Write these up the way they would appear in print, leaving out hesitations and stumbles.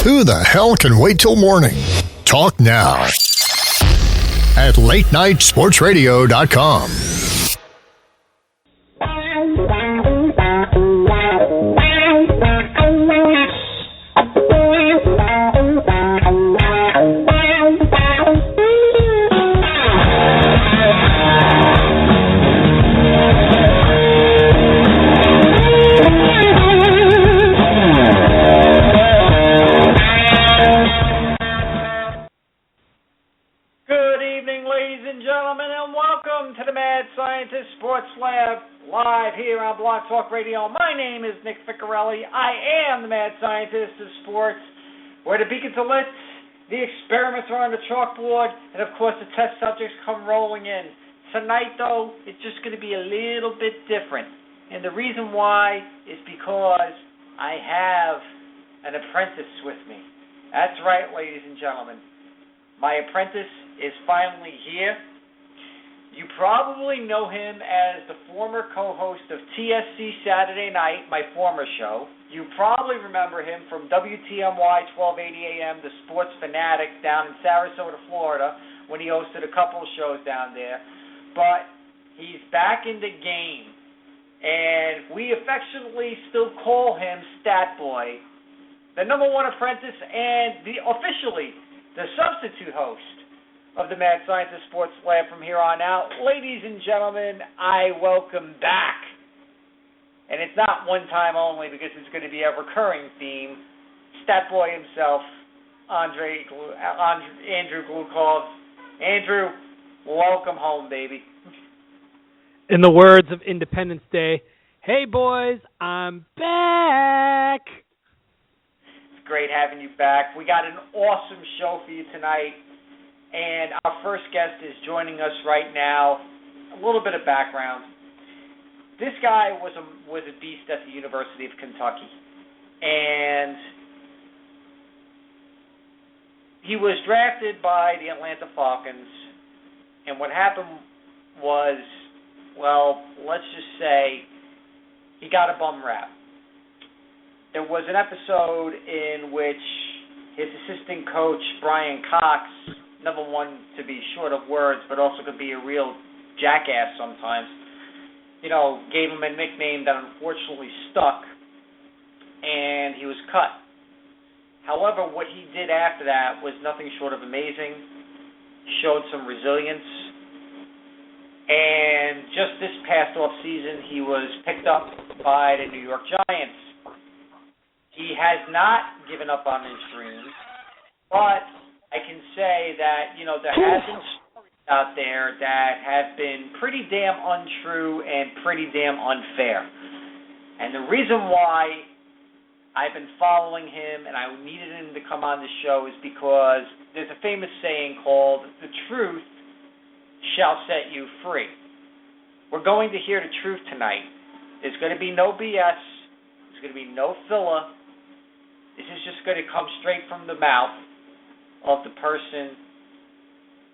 Who the hell can wait till morning? Talk now at latenightsportsradio.com. Talk Radio. My name is Nick Ficorelli. I am the mad scientist of sports, where the beacons are lit, the experiments are on the chalkboard, and of course the test subjects come rolling in. Tonight, though, it's just going to be a little bit different. And the reason why is because I have an apprentice with me. That's right, ladies and gentlemen. My apprentice is finally here. You probably know him as the former co-host of TSC Saturday Night, my former show. You probably remember him from WTMY 1280 AM, the sports fanatic down in Sarasota, Florida, when he hosted a couple of shows down there. But he's back in the game, and we affectionately still call him Stat Boy, the number one apprentice and officially the substitute host of the Mad Scientist Sports Lab from here on out. Ladies and gentlemen, I welcome back, and it's not one time only because it's going to be a recurring theme, Stat Boy himself, Andrew Gluchov. Andrew, welcome home, baby. In the words of Independence Day, hey boys, I'm back. It's great having you back. We got an awesome show for you tonight. And our first guest is joining us right now. A little bit of background. This guy was a beast at the University of Kentucky. And he was drafted by the Atlanta Falcons. And what happened was, well, let's just say he got a bum rap. There was an episode in which his assistant coach, Brian Cox, number one to be short of words, but also could be a real jackass sometimes, gave him a nickname that unfortunately stuck, and he was cut. However, what he did after that was nothing short of amazing. He showed some resilience, and just this past off-season, he was picked up by the New York Giants. He has not given up on his dreams, but I can say that, there have been stories out there that have been pretty damn untrue and pretty damn unfair. And the reason why I've been following him and I needed him to come on the show is because there's a famous saying called, the truth shall set you free. We're going to hear the truth tonight. There's going to be no BS. There's going to be no filler. This is just going to come straight from the mouth of the person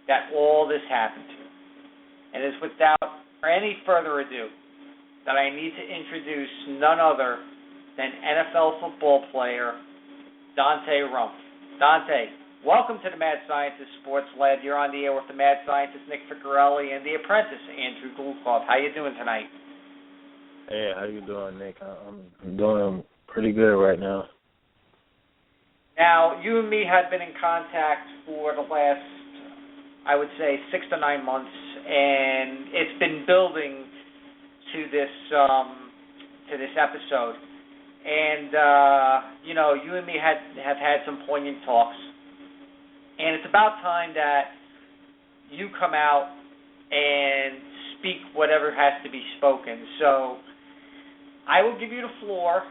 that all this happened to. And it's without any further ado that I need to introduce none other than NFL football player Donte Rumph. Donte, welcome to the Mad Scientist Sports Lab. You're on the air with the Mad Scientist Nick Ficorelli and the apprentice Andrew Gluchov. How you doing tonight? Hey, how you doing, Nick? I'm doing pretty good right now. Now, you and me have been in contact for the last, I would say, 6 to 9 months, and it's been building to this episode. And you and me have had some poignant talks, and it's about time that you come out and speak whatever has to be spoken. So I will give you the floor.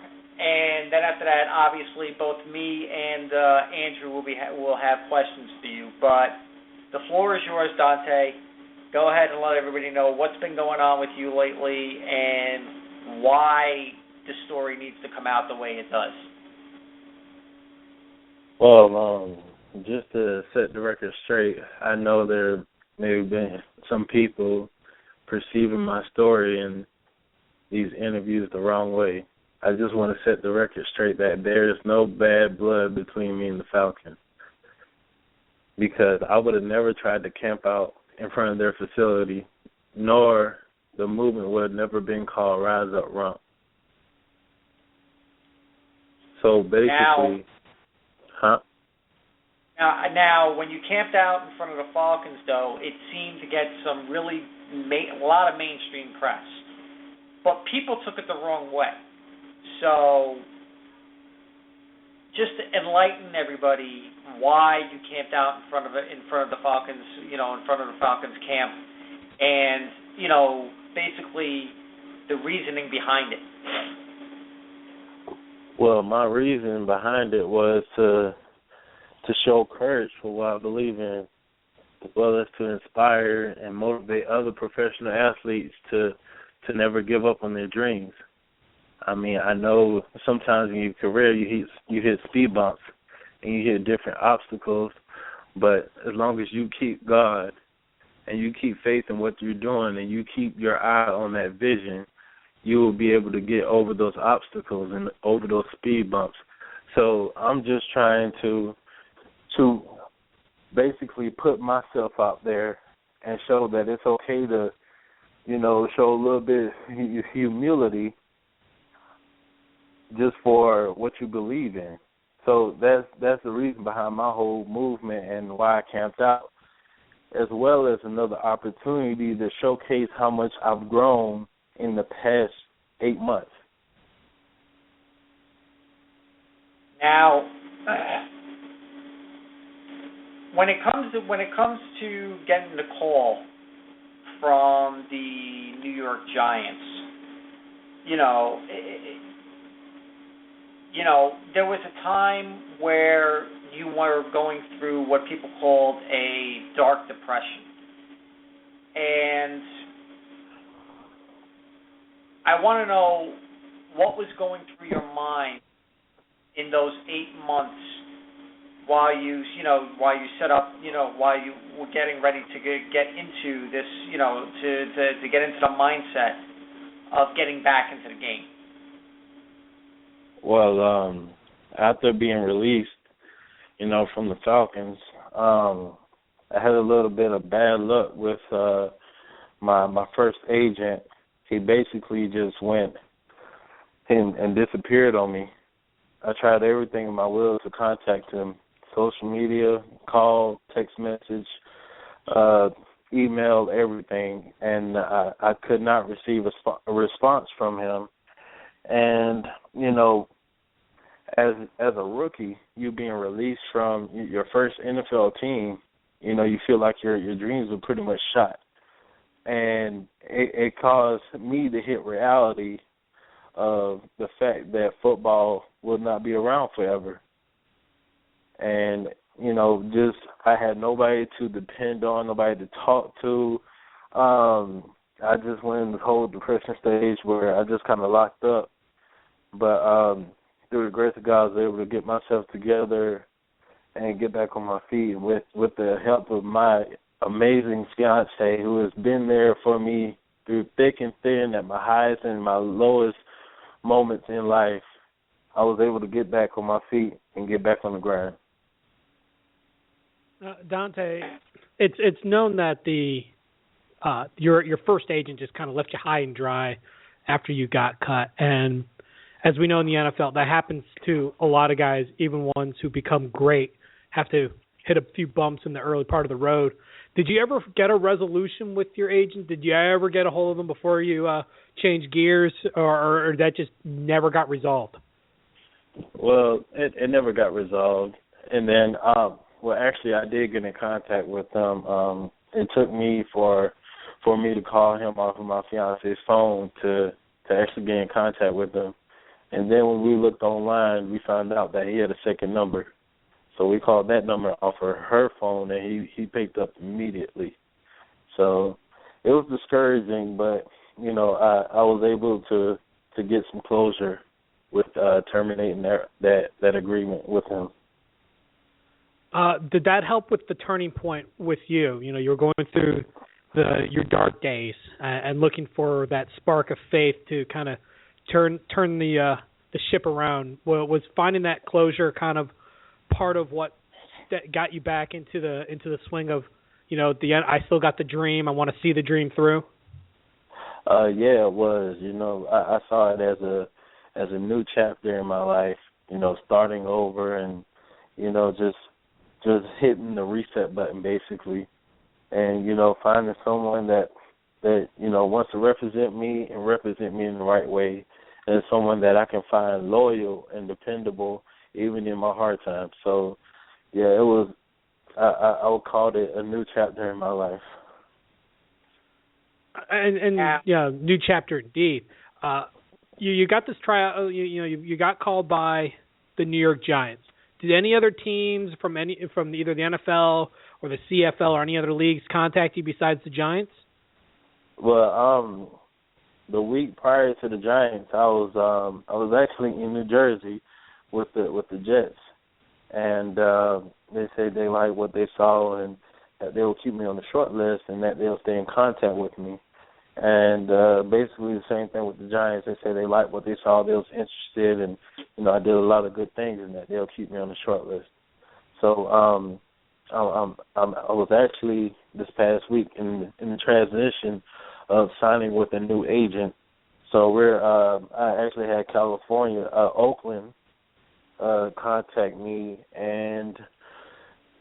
And then after that, obviously, both me and Andrew will have questions for you. But the floor is yours, Donte. Go ahead and let everybody know what's been going on with you lately and why the story needs to come out the way it does. Well, just to set the record straight, I know there may have been some people perceiving my story in these interviews the wrong way. I just want to set the record straight that there is no bad blood between me and the Falcons, because I would have never tried to camp out in front of their facility, nor the movement would have never been called Rise Up Rumph. So basically, Now, when you camped out in front of the Falcons, though, it seemed to get some really a lot of mainstream press, but people took it the wrong way. So, just to enlighten everybody why you camped out in front of the Falcons, in front of the Falcons camp, and basically the reasoning behind it. Well, my reason behind it was to show courage for what I believe in, as well as to inspire and motivate other professional athletes to never give up on their dreams. I mean, I know sometimes in your career you hit speed bumps and you hit different obstacles, but as long as you keep God and you keep faith in what you're doing and you keep your eye on that vision, you will be able to get over those obstacles and over those speed bumps. So I'm just trying to basically put myself out there and show that it's okay to, show a little bit of humility just for what you believe in. So that's the reason behind my whole movement and why I camped out, as well as another opportunity to showcase how much I've grown in the past 8 months. Now, when it comes to getting the call from the New York Giants, there was a time where you were going through what people called a dark depression, and I want to know what was going through your mind in those 8 months while you set up, while you were getting ready to get into this, to get into the mindset of getting back into the game. Well, after being released, from the Falcons, I had a little bit of bad luck with my first agent. He basically just went and disappeared on me. I tried everything in my will to contact him: social media, call, text message, email, everything, and I could not receive a response from him. And as a rookie, you being released from your first NFL team, you feel like your dreams were pretty much shot. And it caused me to hit reality of the fact that football will not be around forever. And, I had nobody to depend on, nobody to talk to. I just went in the whole depression stage where I just kind of locked up. But through the grace of God, I was able to get myself together and get back on my feet with the help of my amazing fiance, who has been there for me through thick and thin, at my highest and my lowest moments in life. I was able to get back on my feet and get back on the grind. Donte, it's known that your first agent just kind of left you high and dry after you got cut, and as we know in the NFL, that happens to a lot of guys, even ones who become great, have to hit a few bumps in the early part of the road. Did you ever get a resolution with your agent? Did you ever get a hold of them before you changed gears, or that just never got resolved? Well, it never got resolved. And then, actually, I did get in contact with them. It took me for me to call him off of my fiance's phone to actually get in contact with him. And then when we looked online, we found out that he had a second number. So we called that number off of her phone, and he picked up immediately. So it was discouraging, but, I was able to get some closure with terminating that agreement with him. Did that help with the turning point with you? You were going through your dark days and looking for that spark of faith to kind of turn the ship around? Was finding that closure kind of part of what that got you back into the swing of, I still got the dream. I want to see the dream through. Yeah, it was. I saw it as a new chapter in my life. Starting over and just hitting the reset button basically, and finding someone that wants to represent me and represent me in the right way, and someone that I can find loyal and dependable even in my hard times. So yeah, it was. I would call it a new chapter in my life. And new chapter indeed. You got this tryout. You got called by the New York Giants. Did any other teams from either the NFL or the CFL or any other leagues contact you besides the Giants? Well, the week prior to the Giants, I was actually in New Jersey with the Jets, and they said they liked what they saw and that they will keep me on the short list and that they'll stay in contact with me. And basically the same thing with the Giants. They said they liked what they saw, they was interested, and I did a lot of good things, and that they'll keep me on the short list. So I was actually this past week in the transition of signing with a new agent. So I actually had California, Oakland, contact me, and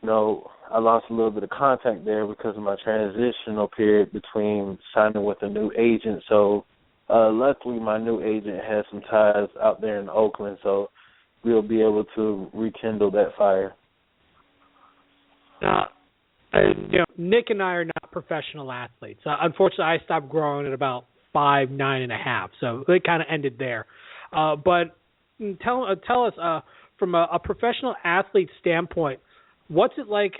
I lost a little bit of contact there because of my transitional period between signing with a new agent. So luckily my new agent has some ties out there in Oakland, so we'll be able to rekindle that fire. Nick and I are not professional athletes. Unfortunately, I stopped growing at about 5'9.5", so it kind of ended there. But tell us from a professional athlete standpoint, what's it like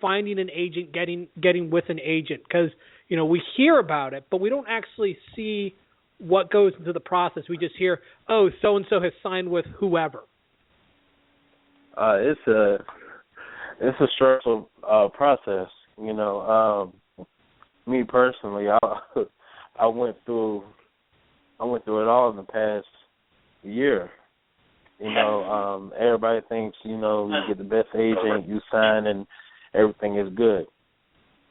finding an agent, getting with an agent? Because we hear about it, but we don't actually see what goes into the process. We just hear, oh, so and so has signed with whoever. It's a stressful process. Me personally, I went through it all in the past year. Everybody thinks, you get the best agent, you sign, and everything is good.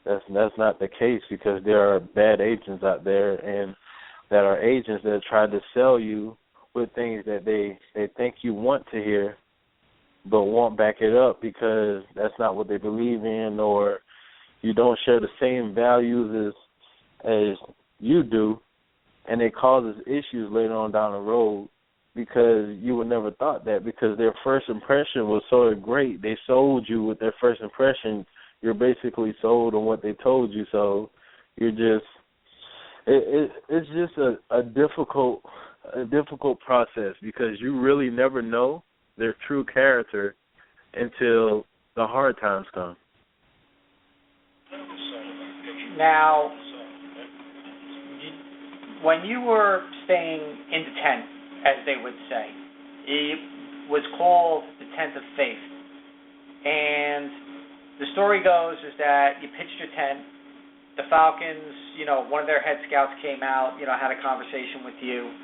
That's not the case, because there are bad agents out there, and that are agents that try to sell you with things that they think you want to hear, but won't back it up because that's not what they believe in, or you don't share the same values as you do, and it causes issues later on down the road. Because you would never thought that, because their first impression was so great. They sold you with their first impression. You're basically sold on what they told you. So you're just it's just a difficult process, because you really never know their true character until the hard times come. Now, when you were staying in the tent, as they would say, it was called the Tent of Faith. And the story goes is that you pitched your tent. The Falcons, one of their head scouts came out, had a conversation with you,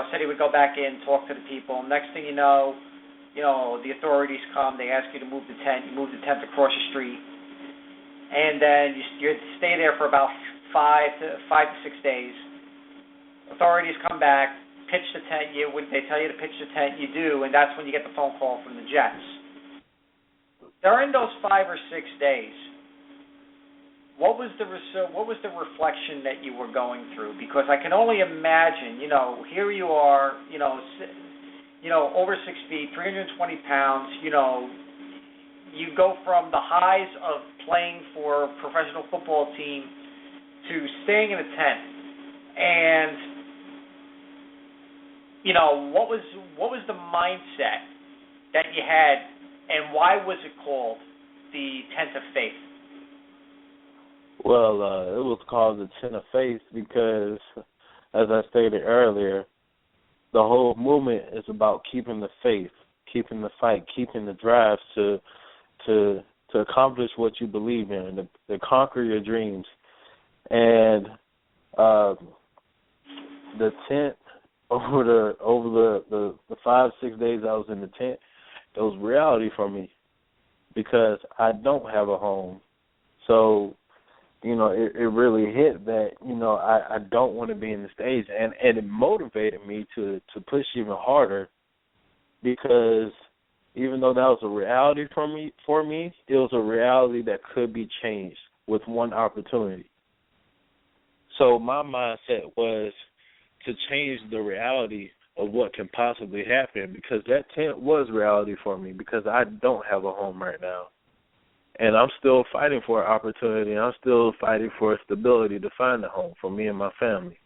said he would go back in, talk to the people. Next thing you know, the authorities come, they ask you to move the tent. You move the tent across the street. And then you stay there for about 5 to 6 days. Authorities come back, pitch the tent. When they tell you to pitch the tent, you do, and that's when you get the phone call from the Jets. During those 5 or 6 days, what was the reflection that you were going through? Because I can only imagine, here you are, over 6 feet, 320 pounds, you go from the highs of playing for a professional football team to staying in a tent. And what was the mindset that you had, and why was it called the Tent of Faith? Well, it was called the Tent of Faith because, as I stated earlier, the whole movement is about keeping the faith, keeping the fight, keeping the drive to accomplish what you believe in, to conquer your dreams. And the tent, over the 5-6 days I was in the tent, it was reality for me because I don't have a home. So, you know, it really hit that, you know, I don't want to be in the stage. And it motivated me to push even harder because even though that was a reality for me, it was a reality that could be changed with one opportunity. So my mindset was to change the reality of what can possibly happen because that tent was reality for me because I don't have a home right now. And I'm still fighting for an opportunity. I'm still fighting for stability to find a home for me and my family.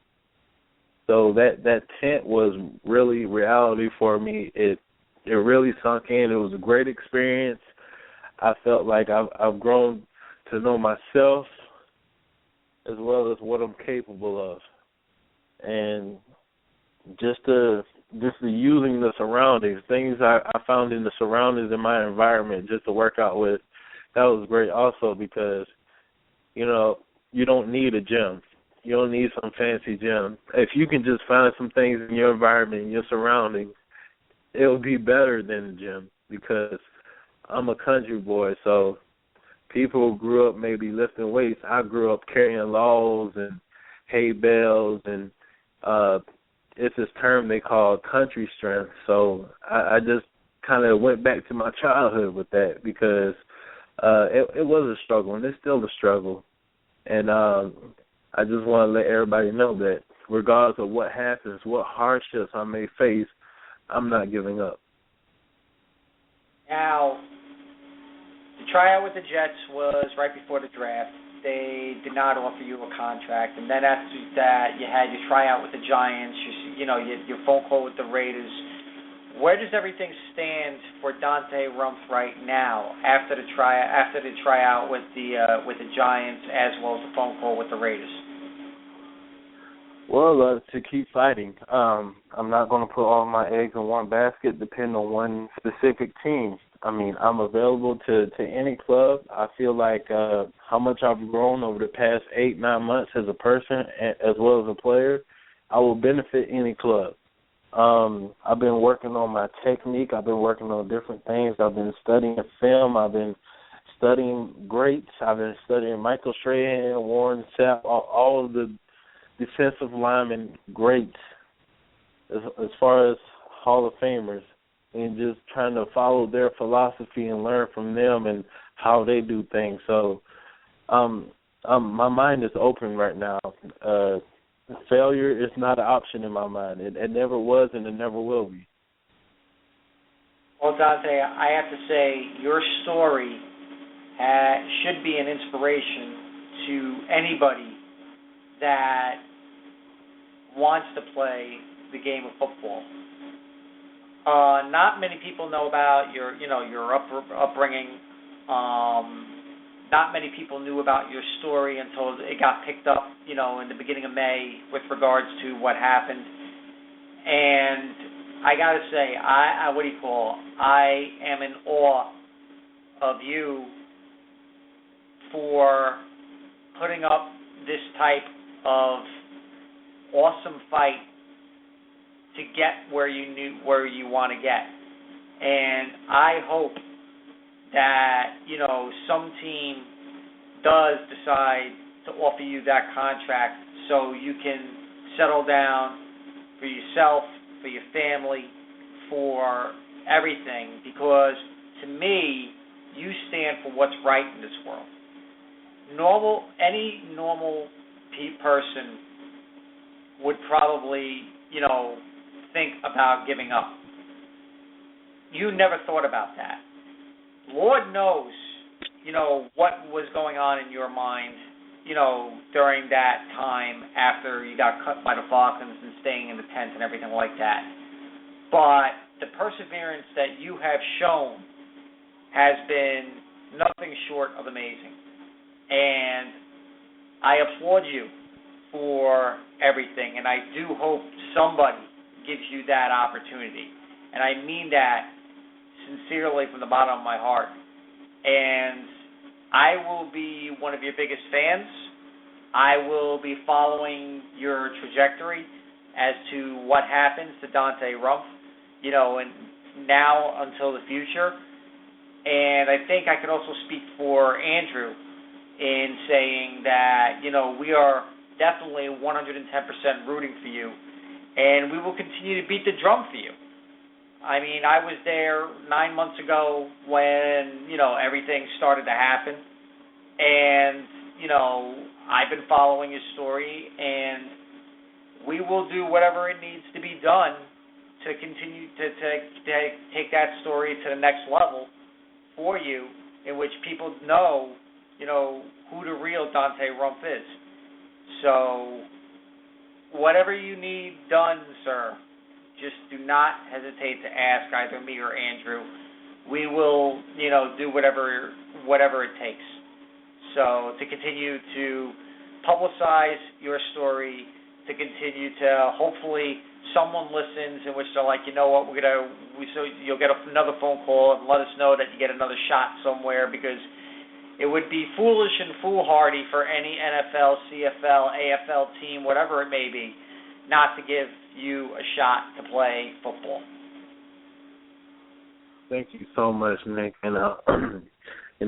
So that tent was really reality for me. It really sunk in. It was a great experience. I felt like I've grown to know myself as well as what I'm capable of. And just the using the surroundings, things I found in the surroundings in my environment just to work out with, that was great also because, you know, you don't need a gym. You don't need some fancy gym. If you can just find some things in your environment, in your surroundings, it'll be better than the gym because I'm a country boy, so people who grew up maybe lifting weights. I grew up carrying logs and hay bales, and it's this term they call country strength. So I just kind of went back to my childhood with that because it was a struggle, and it's still a struggle. And I just want to let everybody know that regardless of what happens, what hardships I may face, I'm not giving up. Now, the tryout with the Jets was right before the draft. They did not offer you a contract. And then after that, you had your tryout with the Giants, your phone call with the Raiders. Where does everything stand for Donte Rumph right now after the tryout with the Giants as well as the phone call with the Raiders? Well, to keep fighting. I'm not going to put all my eggs in one basket, depending on one specific team. I mean, I'm available to any club. I feel like how much I've grown over the past 8-9 months as a person as well as a player, I will benefit any club. I've been working on my technique. I've been working on different things. I've been studying film. I've been studying greats. I've been studying Michael Strahan, Warren Sapp, all of the defensive linemen greats as far as Hall of Famers, and just trying to follow their philosophy and learn from them and how they do things. So my mind is open right now. Failure is not an option in my mind. It never was and it never will be. Well, Donte, I have to say your story should be an inspiration to anybody that wants to play the game of football. Not many people know about your upbringing. Not many people knew about your story until it got picked up, in the beginning of May with regards to what happened. And I got to say, I am in awe of you for putting up this type of awesome fight to get where you want to get. And I hope that, some team does decide to offer you that contract so you can settle down for yourself, for your family, for everything. Because to me, you stand for what's right in this world. Any normal person would probably, think about giving up. You never thought about that. Lord knows, what was going on in your mind, during that time after you got cut by the Falcons and staying in the tent and everything like that. But the perseverance that you have shown has been nothing short of amazing. And I applaud you for everything, and I do hope somebody gives you that opportunity. And I mean that sincerely from the bottom of my heart. And I will be one of your biggest fans. I will be following your trajectory. as to what happens to Donte Rumph, and now until the future. And I think I could also speak for Andrew in saying that, we are definitely 110% rooting for you, and we will continue to beat the drum for you. I mean, I was there 9 months ago when, everything started to happen, and, I've been following his story, and we will do whatever it needs to be done to continue to take that story to the next level for you, in which people know, who the real Donte Rumph is. So, whatever you need done, sir, just do not hesitate to ask either me or Andrew. We will, do whatever it takes. So, to continue to publicize your story, to continue to hopefully someone listens in which they're like, you know what, so you'll get another phone call and let us know that you get another shot somewhere, because it would be foolish and foolhardy for any NFL, CFL, AFL team, whatever it may be, not to give you a shot to play football. Thank you so much, Nick. And,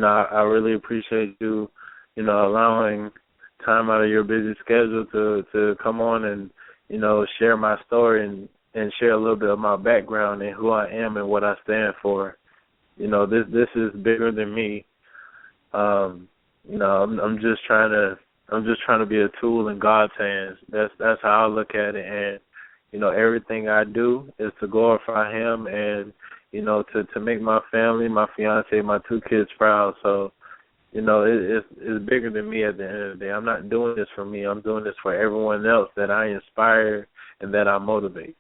I really appreciate you, allowing time out of your busy schedule to come on and, share my story and share a little bit of my background and who I am and what I stand for. This is bigger than me. I'm just trying to be a tool in God's hands. That's how I look at it. And, everything I do is to glorify Him and, to make my family, my fiance, my 2 kids proud. So, it's bigger than me at the end of the day. I'm not doing this for me. I'm doing this for everyone else that I inspire and that I motivate.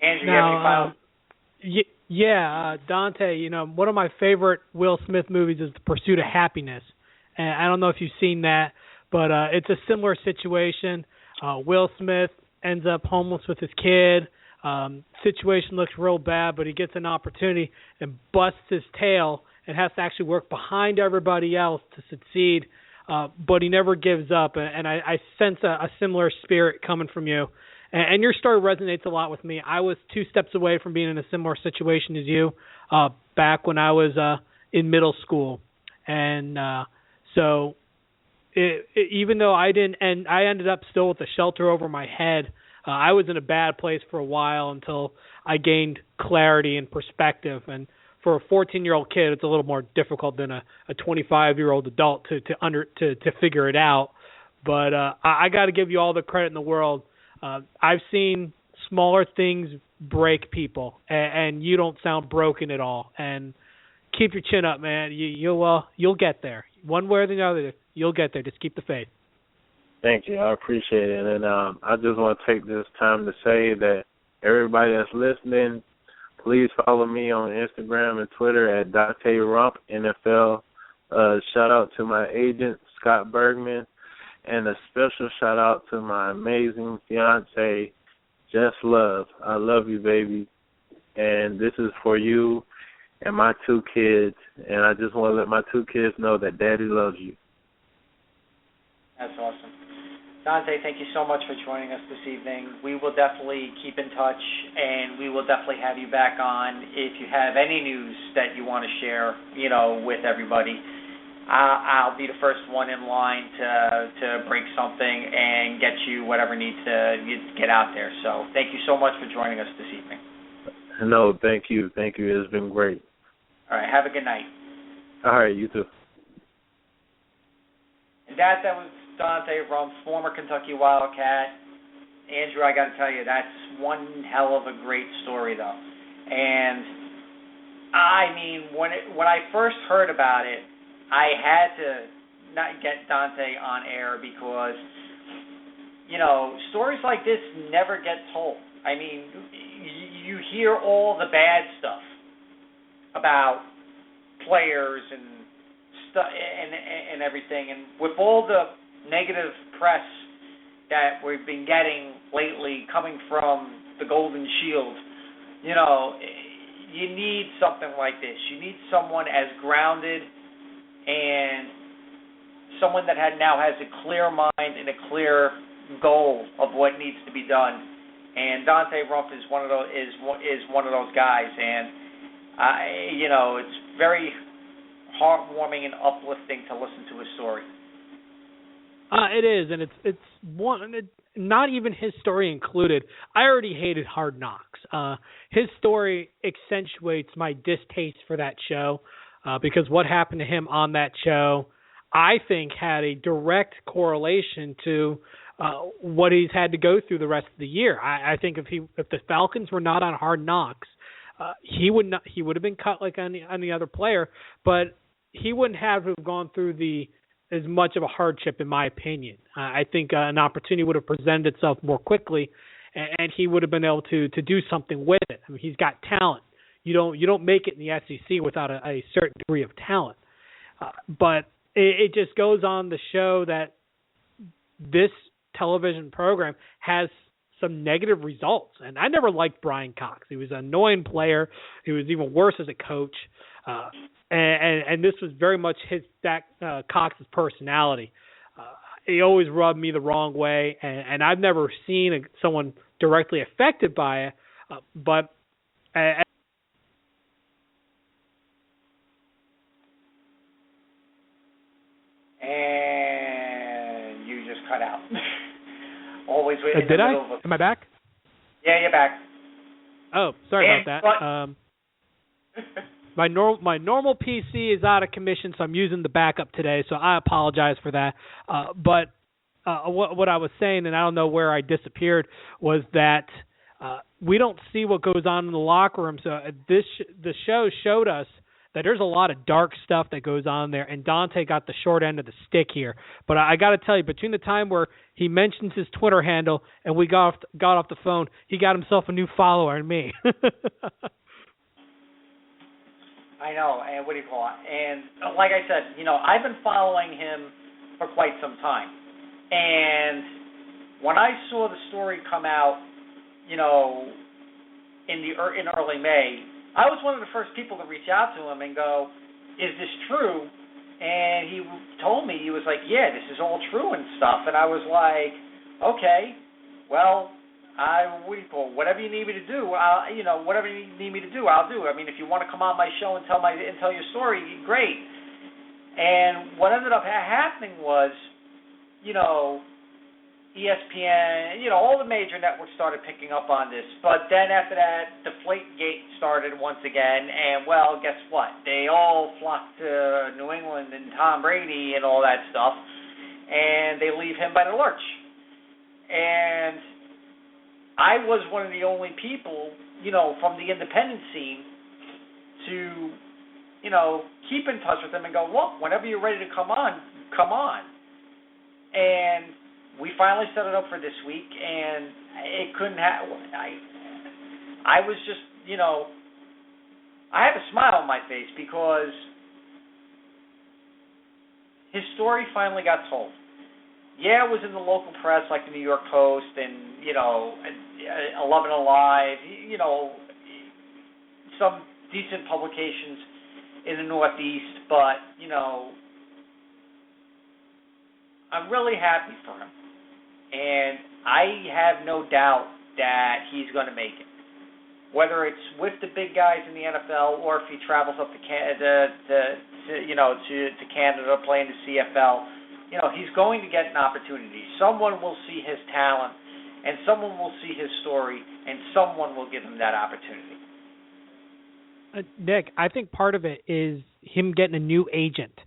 Andrew, you have any final? Yeah, Donte, one of my favorite Will Smith movies is The Pursuit of Happiness. And I don't know if you've seen that, but it's a similar situation. Will Smith ends up homeless with his kid. Situation looks real bad, but he gets an opportunity and busts his tail and has to actually work behind everybody else to succeed, but he never gives up. And I sense a similar spirit coming from you. And your story resonates a lot with me. I was 2 steps away from being in a similar situation as you back when I was in middle school. And so even though I didn't, and I ended up still with a shelter over my head, I was in a bad place for a while until I gained clarity and perspective. And for a 14-year-old kid, it's a little more difficult than a 25-year-old adult to figure it out. But I got to give you all the credit in the world. I've seen smaller things break people, and you don't sound broken at all. And keep your chin up, man. You'll get there. One way or the other, you'll get there. Just keep the faith. Thank you. I appreciate it. And I just want to take this time to say that everybody that's listening, please follow me on Instagram and Twitter at Donte Rumph NFL. Shout out to my agent, Scott Bergman, and a special shout out to my amazing fiance, Jess Love. I love you, baby. And this is for you and my 2 kids. And I just want to let my 2 kids know that Daddy loves you. That's awesome. Donte, thank you so much for joining us this evening. We will definitely keep in touch, and we will definitely have you back on if you have any news that you want to share, with everybody. I'll be the first one in line to break something and get you whatever needs to get out there. So thank you so much for joining us this evening. No, thank you. Thank you. It's been great. All right. Have a good night. All right. You too. And that was Donte Rumph, former Kentucky Wildcat. Andrew, I got to tell you, that's one hell of a great story, though. And I mean, when I first heard about it, I had to not get Donte on air because, stories like this never get told. I mean, you hear all the bad stuff about players and stuff and everything, and with all the negative press that we've been getting lately coming from the Golden Shield, you need something like this. You need someone as grounded and someone that now has a clear mind and a clear goal of what needs to be done. And Donte Rumph is one of those guys, and it's very heartwarming and uplifting to listen to his story. It is, and it's one. Not even his story included. I already hated Hard Knocks. His story accentuates my distaste for that show because what happened to him on that show, I think, had a direct correlation to what he's had to go through the rest of the year. I think if the Falcons were not on Hard Knocks, he would have been cut like any other player, but he wouldn't have gone through as much of a hardship, in my opinion. I think an opportunity would have presented itself more quickly, and he would have been able to do something with it. I mean, he's got talent. You don't make it in the SEC without a certain degree of talent. But it just goes on to show that this television program has some negative results. And I never liked Brian Cox. He was an annoying player. He was even worse as a coach. And this was very much Cox's personality. He always rubbed me the wrong way, and I've never seen someone directly affected by it. And you just cut out. Always waiting. Did I? Am I back? Yeah, you're back. Oh, sorry about that. My normal PC is out of commission, so I'm using the backup today, so I apologize for that. But what I was saying, and I don't know where I disappeared, was that we don't see what goes on in the locker room. So the show showed us that there's a lot of dark stuff that goes on there, and Donte got the short end of the stick here. But I got to tell you, between the time where he mentions his Twitter handle and we got off the phone, he got himself a new follower in me. I know, and what do you call it? And like I said, I've been following him for quite some time. And when I saw the story come out, in early May, I was one of the first people to reach out to him and go, "Is this true?" And he told me, he was like, "Yeah, this is all true and stuff." And I was like, "Okay, well, whatever you need me to do, whatever you need me to do, I'll do. I mean, if you want to come on my show and tell your story, great." And what ended up happening was, ESPN, all the major networks started picking up on this. But then after that, Deflategate started once again, and well, guess what? They all flocked to New England and Tom Brady and all that stuff, and they leave him by the lurch. And I was one of the only people, from the independent scene to, keep in touch with them and go, "Look, whenever you're ready to come on, come on." And we finally set it up for this week, and it couldn't happen. I was just, I had a smile on my face because his story finally got told. Yeah, it was in the local press like the New York Post and, 11 Alive, some decent publications in the Northeast, but, I'm really happy for him. And I have no doubt that he's going to make it. Whether it's with the big guys in the NFL or if he travels up to Canada to play in the CFL, he's going to get an opportunity. Someone will see his talent, and someone will see his story, and someone will give him that opportunity. Nick, I think part of it is him getting a new agent.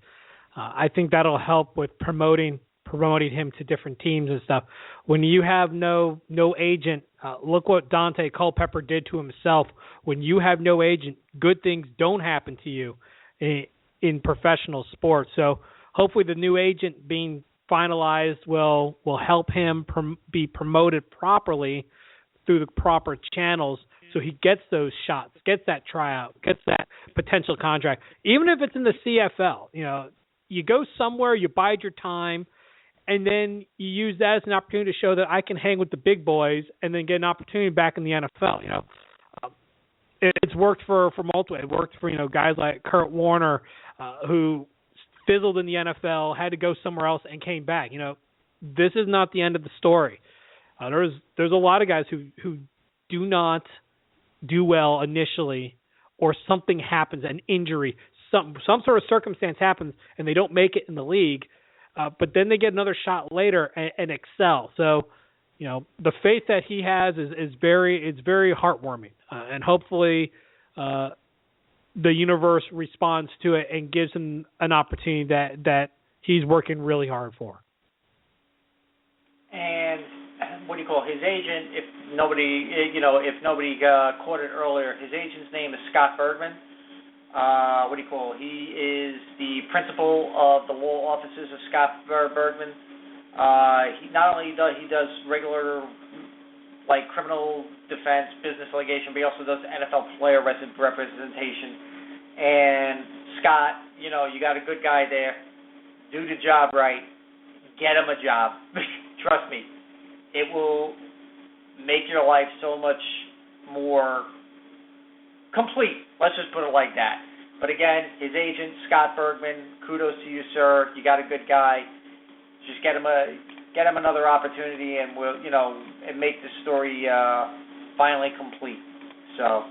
I think that'll help with promoting him to different teams and stuff. When you have no agent, look what Dante Culpepper did to himself. When you have no agent, good things don't happen to you in professional sports. So hopefully the new agent being finalized will help him be promoted properly through the proper channels so he gets those shots, gets that tryout, gets that potential contract. Even if it's in the CFL, you go somewhere, you bide your time, and then you use that as an opportunity to show that I can hang with the big boys and then get an opportunity back in the NFL. It's worked for multiple. It worked for guys like Kurt Warner, who fizzled in the NFL, had to go somewhere else and came back. this is not the end of the story. There's a lot of guys who do not do well initially, or something happens, an injury, some sort of circumstance happens, and they don't make it in the league, but then they get another shot later and excel. So, the faith that he has is very heartwarming, and hopefully the universe responds to it and gives him an opportunity that he's working really hard for. And his agent, if nobody caught it earlier, his agent's name is Scott Bergman. He is the principal of the law offices of Scott Bergman. He not only does regular criminal defense, business litigation, but he also does NFL player representation. And Scott, you got a good guy there. Do the job right. Get him a job. Trust me, it will make your life so much more complete. Let's just put it like that. But again, his agent, Scott Bergman, kudos to you, sir. You got a good guy. Just get him another opportunity, and we'll, and make the story finally complete. So,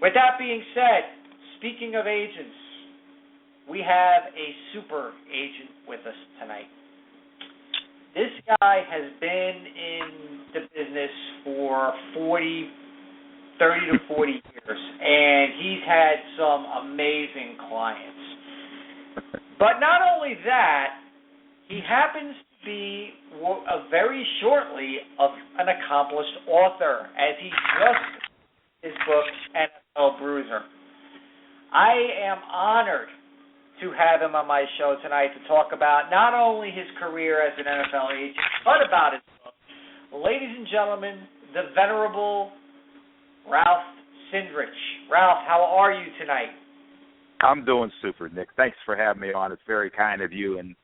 with that being said, speaking of agents, we have a super agent with us tonight. This guy has been in the business for 30 to 40 years, and he's had some amazing clients. But not only that, he happens to be very shortly an accomplished author, as he just his book, NFL Bruiser. I am honored to have him on my show tonight to talk about not only his career as an NFL agent, but about his book. Ladies and gentlemen, the venerable Ralph Sindrich. Ralph, how are you tonight? I'm doing super, Nick. Thanks for having me on. It's very kind of you. And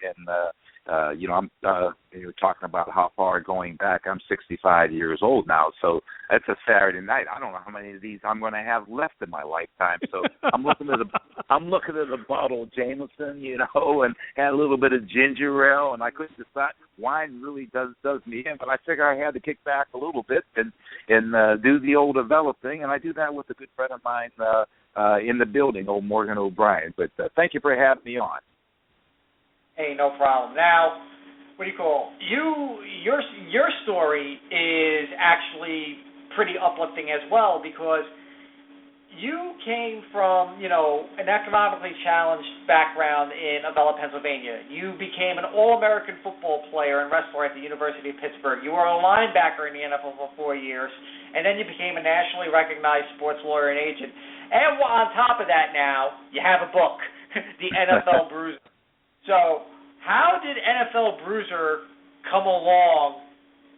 I'm you're talking about how far going back. I'm 65 years old now, so it's a Saturday night. I don't know how many of these I'm going to have left in my lifetime. So I'm looking at a bottle of Jameson, and had a little bit of ginger ale, and I couldn't decide. Wine really does me in, but I figure I had to kick back a little bit and do the old develop thing, and I do that with a good friend of mine in the building, old Morgan O'Brien. But thank you for having me on. Hey, no problem. Now, your story is actually pretty uplifting as well, because you came from, an economically challenged background in Avella, Pennsylvania. You became an All-American football player and wrestler at the University of Pittsburgh. You were a linebacker in the NFL for 4 years, and then you became a nationally recognized sports lawyer and agent. And on top of that now, you have a book, The NFL Bruiser. So how did NFL Bruiser come along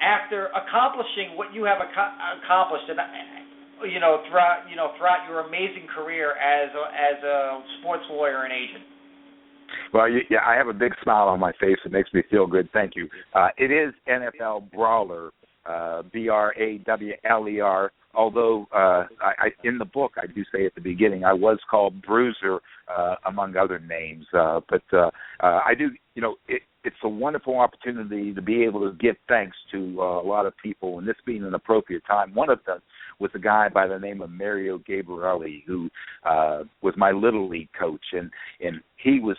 after accomplishing what you have accomplished throughout your amazing career as a sports lawyer and agent? Well, I have a big smile on my face. It makes me feel good. Thank you. It is NFL Brawler, BRAWLER. Although I in the book I do say at the beginning I was called Bruiser among other names, but I do. It's a wonderful opportunity to be able to give thanks to a lot of people, and this being an appropriate time. One of them was a guy by the name of Mario Gabrielli, who was my Little League coach, and he was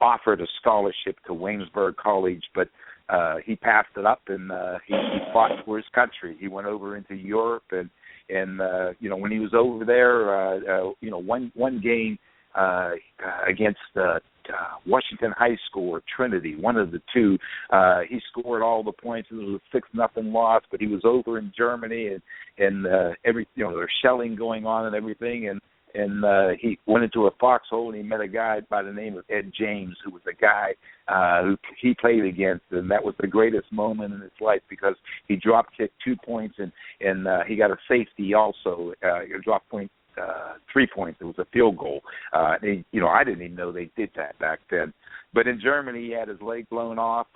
offered a scholarship to Waynesburg College, but he passed it up, and he fought for his country. He went over into Europe, and when he was over there, one game against Washington High School or Trinity, one of the two, he scored all the points. It was a 6-0 loss, but he was over in Germany, and there's shelling going on and everything, and he went into a foxhole, and he met a guy by the name of Ed James, who was a guy who he played against, and that was the greatest moment in his life, because he drop-kicked 2 points, and he got a safety also, a drop point, 3 points. It was a field goal. I didn't even know they did that back then. But in Germany, he had his leg blown off,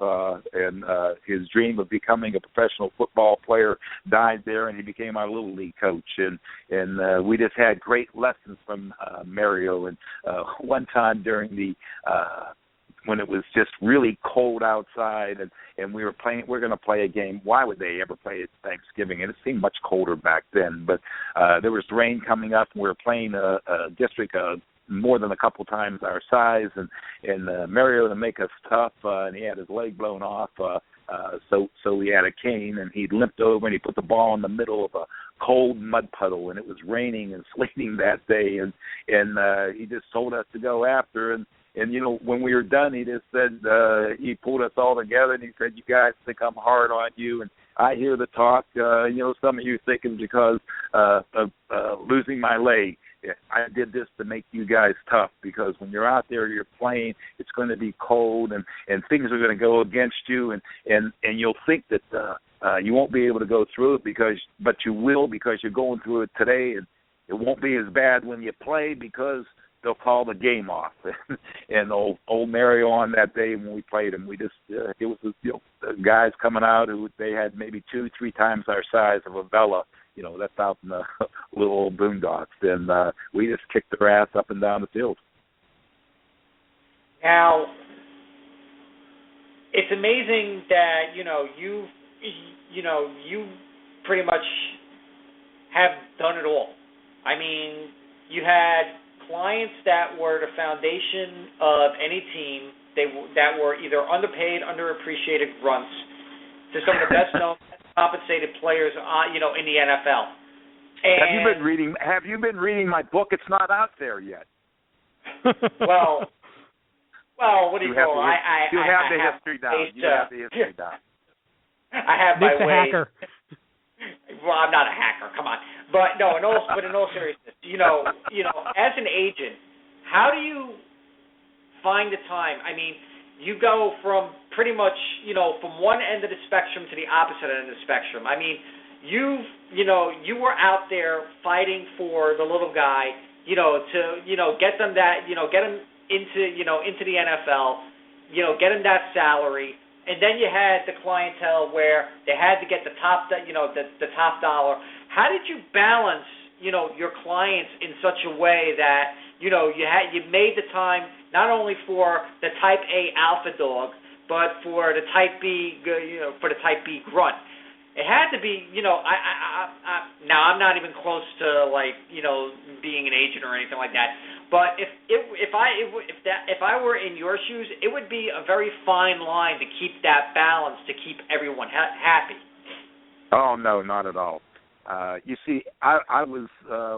and his dream of becoming a professional football player died there, and he became our Little League coach. And we just had great lessons from Mario. And one time during the when it was just really cold outside, and we're going to play a game. Why would they ever play at Thanksgiving? And it seemed much colder back then. But there was rain coming up, and we were playing a district more than a couple times our size, and Mario to make us tough, and he had his leg blown off. So he had a cane, and he limped over, and he put the ball in the middle of a cold mud puddle, and it was raining and sleeting that day, and he just told us to go after, and when we were done, he just said, he pulled us all together, and he said, you guys think I'm hard on you, and I hear the talk, some of you thinking because of losing my leg. I did this to make you guys tough, because when you're out there, you're playing, it's going to be cold, and things are going to go against you, and you'll think that you won't be able to go through it, but you will, because you're going through it today, and it won't be as bad when you play, because they'll call the game off. And old Mario on that day when we played him, we just it was guys coming out who they had maybe 2-3 times our size of a Vela. That's out in the little old boondocks, and we just kicked their ass up and down the field. Now, it's amazing that you pretty much have done it all. I mean, you had clients that were the foundation of any team. That were either underpaid, underappreciated grunts to some of the best known compensated players, in the NFL. And Have you been reading my book? It's not out there yet. Well, what do you call it? You have the history down. I have my Nick's way. a hacker. Well, I'm not a hacker. Come on. But no, in all seriousness, as an agent, how do you find the time? I mean, you go from pretty much, from one end of the spectrum to the opposite end of the spectrum. I mean, you were out there fighting for the little guy, to, get them that, get him into the NFL, get him that salary. And then you had the clientele where they had to get the top, the top dollar. How did you balance, your clients in such a way that, you made the time not only for the type A alpha dog, but for the type B, for the type B grunt? It had to be, now I'm not even close to being an agent or anything like that. But if I were in your shoes, it would be a very fine line to keep that balance, to keep everyone happy. Oh no, not at all. You see, I was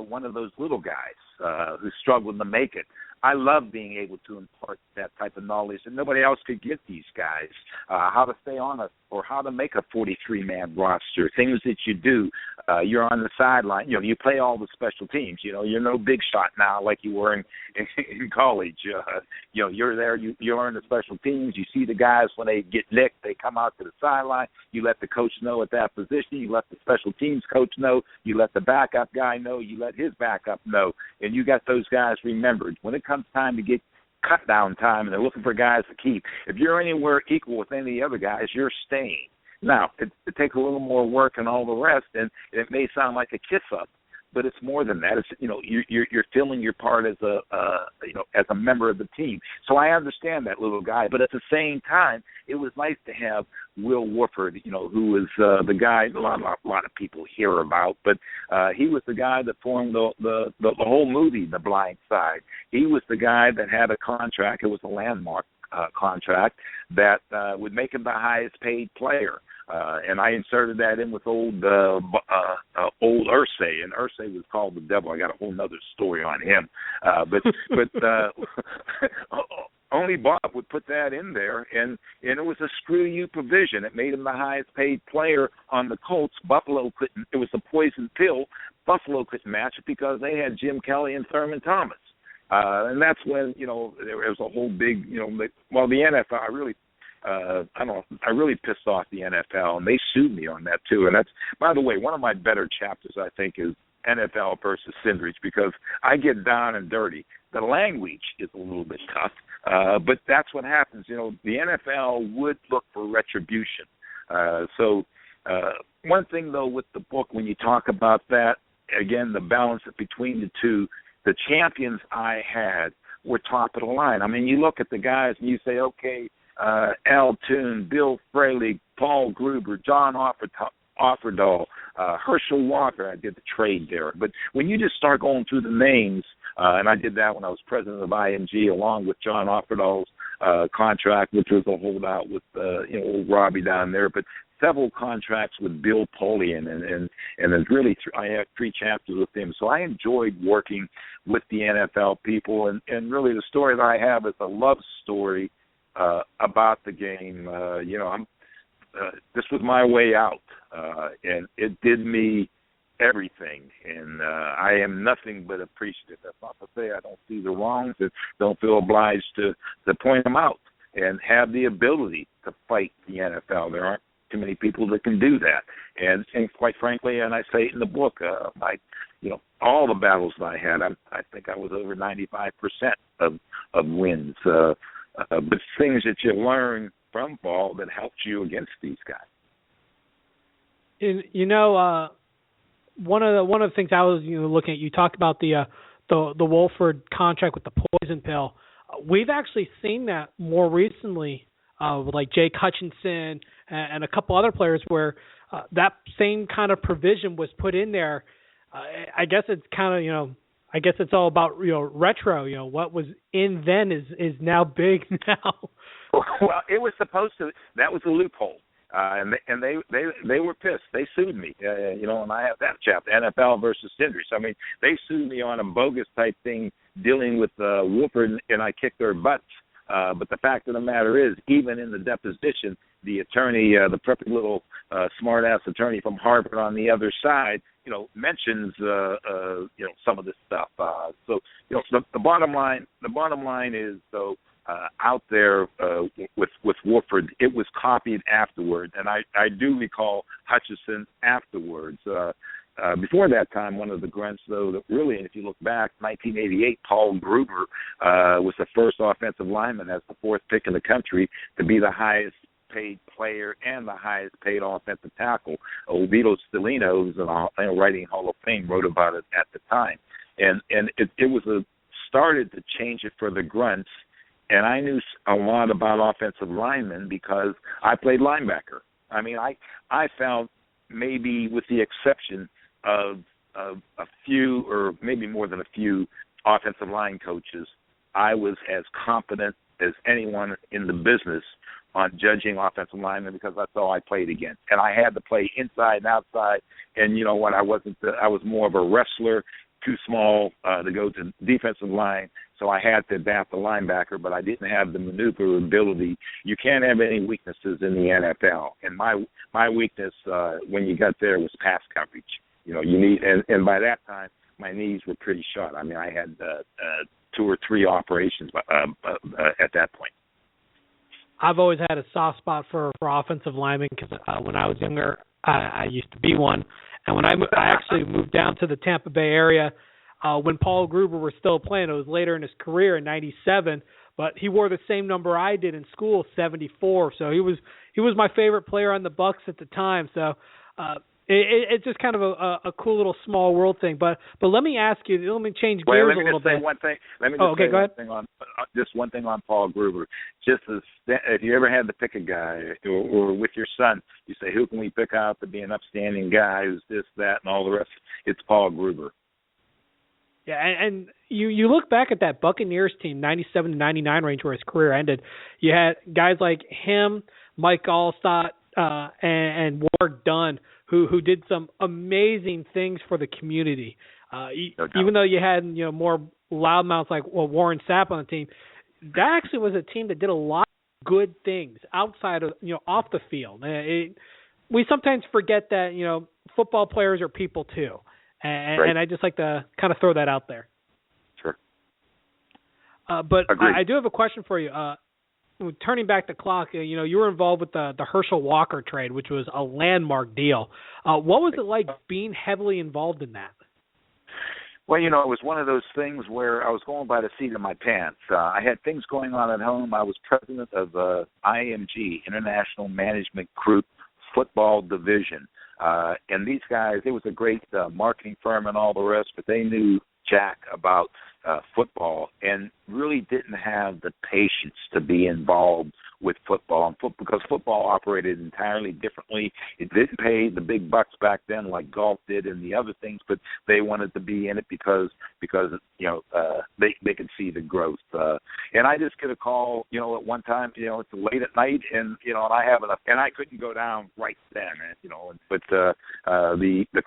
one of those little guys who struggled to make it. I love being able to impart that type of knowledge that nobody else could get these guys, how to stay on or how to make a 43-man roster, things that you do. You're on the sideline. You play all the special teams. You're no big shot now like you were in college. You're there. You learn the special teams. You see the guys when they get nicked, they come out to the sideline. You let the coach know at that position. You let the special teams coach know. You let the backup guy know. You let his backup know. And you got those guys remembered. When it comes time to get cut down time and they're looking for guys to keep, if you're anywhere equal with any of the other guys, you're staying. Now, it takes a little more work and all the rest, and it may sound like a kiss-up, but it's more than that. It's you're feeling your part as a member of the team. So I understand that little guy, but at the same time, it was nice to have Will Wooford, who was the guy a lot of people hear about, but he was the guy that formed the whole movie, The Blind Side. He was the guy that had a contract. It was a landmark contract that would make him the highest paid player. And I inserted that in with old Irsay, and Irsay was called the devil. I got a whole nother story on him. But only Bob would put that in there, and it was a screw you provision. It made him the highest paid player on the Colts. Buffalo couldn't. It was a poison pill. Buffalo couldn't match it because they had Jim Kelly and Thurman Thomas. And that's when, there was a whole big, the NFL, I really pissed off the NFL, and they sued me on that too. And that's, by the way, one of my better chapters, I think, is NFL versus Sindrich, because I get down and dirty. The language is a little bit tough, but that's what happens. The NFL would look for retribution. So one thing, though, with the book, when you talk about that, again, the balance between the two, the champions I had were top of the line. I mean, you look at the guys and you say, okay, Al Toon, Bill Fraley, Paul Gruber, John Offerdahl, Herschel Walker. I did the trade there. But when you just start going through the names, and I did that when I was president of IMG, along with John Offerdahl's contract, which was a holdout with old Robbie down there, but several contracts with Bill Polian, and there's really I had 3 chapters with him. So I enjoyed working with the NFL people, and really the story that I have is a love story about the game. This was my way out, and it did me everything, and I am nothing but appreciative. That's not to say I don't see the wrongs and don't feel obliged to point them out and have the ability to fight the NFL. There aren't too many people that can do that, and quite frankly, and I say it in the book, all the battles that I had, I think I was over 95% of wins, but things that you learn from ball that helped you against these guys. One of the things I was looking at, you talked about the Wolford contract with the poison pill. We've actually seen that more recently with like Jake Hutchinson and a couple other players where that same kind of provision was put in there. I guess it's kind of I guess it's all about retro. What was in then is now big now. Well, it was supposed to. That was a loophole. And they were pissed. They sued me, and I have that chapter, NFL versus Cinders. I mean, they sued me on a bogus type thing dealing with Wolford, and I kicked their butts. But the fact of the matter is, even in the deposition, the attorney, the perfect little smart-ass attorney from Harvard on the other side, mentions some of this stuff. So the bottom line is though. Out there with Wolford, it was copied afterwards, and I do recall Hutchison afterwards. Before that time, one of the grunts, though, that really, and if you look back, 1988, Paul Gruber was the first offensive lineman as the 4th pick in the country to be the highest paid player and the highest paid offensive tackle. Vito Stellino, who's in the Writing Hall of Fame, wrote about it at the time, and it was started to change it for the grunts. And I knew a lot about offensive linemen because I played linebacker. I mean, I found maybe with the exception of a few or maybe more than a few offensive line coaches, I was as competent as anyone in the business on judging offensive linemen because that's all I played against. And I had to play inside and outside. And you know what? I was more of a wrestler, too small to go to defensive line. So I had to adapt the linebacker, but I didn't have the maneuverability. You can't have any weaknesses in the NFL. And my weakness when you got there was pass coverage. You need, and by that time, my knees were pretty shot. I mean, I had 2 or 3 operations at that point. I've always had a soft spot for offensive linemen because when I was younger, I used to be one. And when I actually moved down to the Tampa Bay area, when Paul Gruber was still playing, it was later in his career in '97, but he wore the same number I did in school, 74. So he was my favorite player on the Bucs at the time. So it's just kind of a cool little small world thing. But let me ask you, let me change gears a little bit. Let me just say one thing on just one thing on Paul Gruber. Just as if you ever had to pick a guy, or with your son, you say, who can we pick out to be an upstanding guy who's this, that, and all the rest? It's Paul Gruber. Yeah, and you look back at that Buccaneers team, 97 to 99 range where his career ended. You had guys like him, Mike Allstott, and Ward Dunn, who did some amazing things for the community. Even though you had more loudmouths like Warren Sapp on the team, that actually was a team that did a lot of good things outside of off the field. We sometimes forget that football players are people too. And I just like to kind of throw that out there. Sure. But I do have a question for you. Turning back the clock, you were involved with the Herschel Walker trade, which was a landmark deal. What was it like being heavily involved in that? Well, it was one of those things where I was going by the seat of my pants. I had things going on at home. I was president of IMG, International Management Group Football Division. And these guys, it was a great marketing firm and all the rest, but they knew jack about football and really didn't have the patience to be involved with football, because football operated entirely differently. It didn't pay the big bucks back then like golf did and the other things, but they wanted to be in it because they could see the growth. And I just get a call, at one time, it's late at night, and and I couldn't go down right then, but the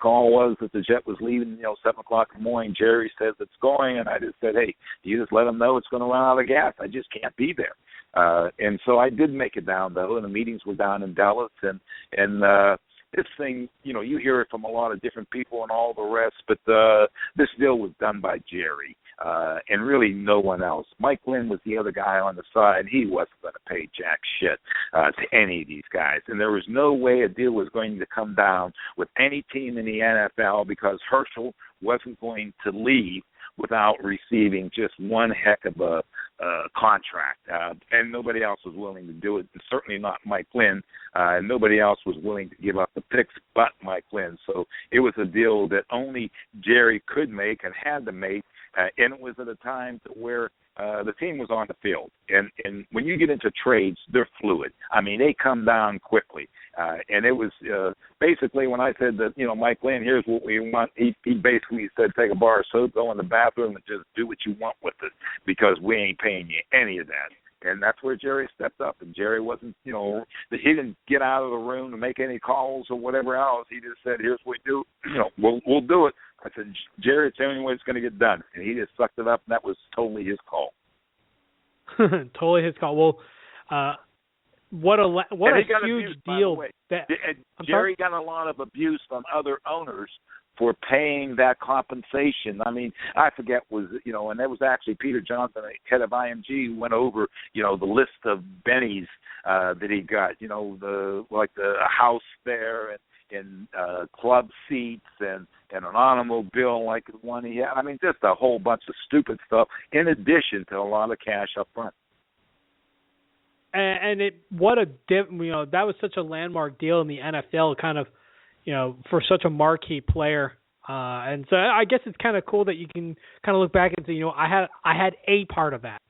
call was that the jet was leaving, 7:00 in the morning. Jerry says it's going, and I just said, hey, you just let them know it's going to run out of gas. I just can't be there. And so I did make it down, though, and the meetings were down in Dallas. And this thing, you hear it from a lot of different people and all the rest, but this deal was done by Jerry and really no one else. Mike Lynn was the other guy on the side. He wasn't going to pay jack shit to any of these guys. And there was no way a deal was going to come down with any team in the NFL, because Herschel wasn't going to leave without receiving just one heck of a contract. And nobody else was willing to do it, and certainly not Mike Lynn. And nobody else was willing to give up the picks but Mike Lynn. So it was a deal that only Jerry could make and had to make, and it was at a time to where the team was on the field. And when you get into trades, they're fluid. I mean, they come down quickly. And it was basically when I said that, Mike Lynn, here's what we want, he basically said, take a bar of soap, go in the bathroom, and just do what you want with it, because we ain't paying you any of that. And that's where Jerry stepped up. And Jerry wasn't, he didn't get out of the room to make any calls or whatever else. He just said, here's what we do. We'll do it. I said, Jerry, it's the only way it's going to get done. And he just sucked it up, and that was totally his call. Totally his call. Well, what a huge abused, deal. Jerry got a lot of abuse from other owners for paying that compensation. I mean, I forget and that was actually Peter Johnson, head of IMG, who went over, the list of bennies that he got, the house there and club seats and an automobile like the one he had. I mean, just a whole bunch of stupid stuff in addition to a lot of cash up front. And that was such a landmark deal in the NFL, kind of, for such a marquee player. And so I guess it's kind of cool that you can kind of look back and say, I had a part of that.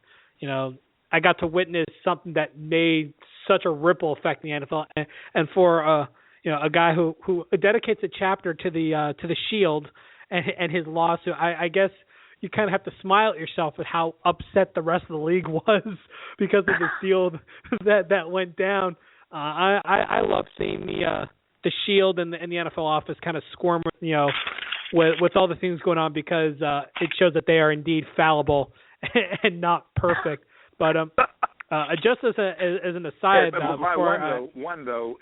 I got to witness something that made such a ripple effect in the NFL, and for a guy who dedicates a chapter to the Shield and his lawsuit. I guess you kind of have to smile at yourself at how upset the rest of the league was because of the Shield that went down. I love seeing the Shield and the NFL office kind of squirm, with all the things going on, because it shows that they are indeed fallible and not perfect. But just as an aside, I don't know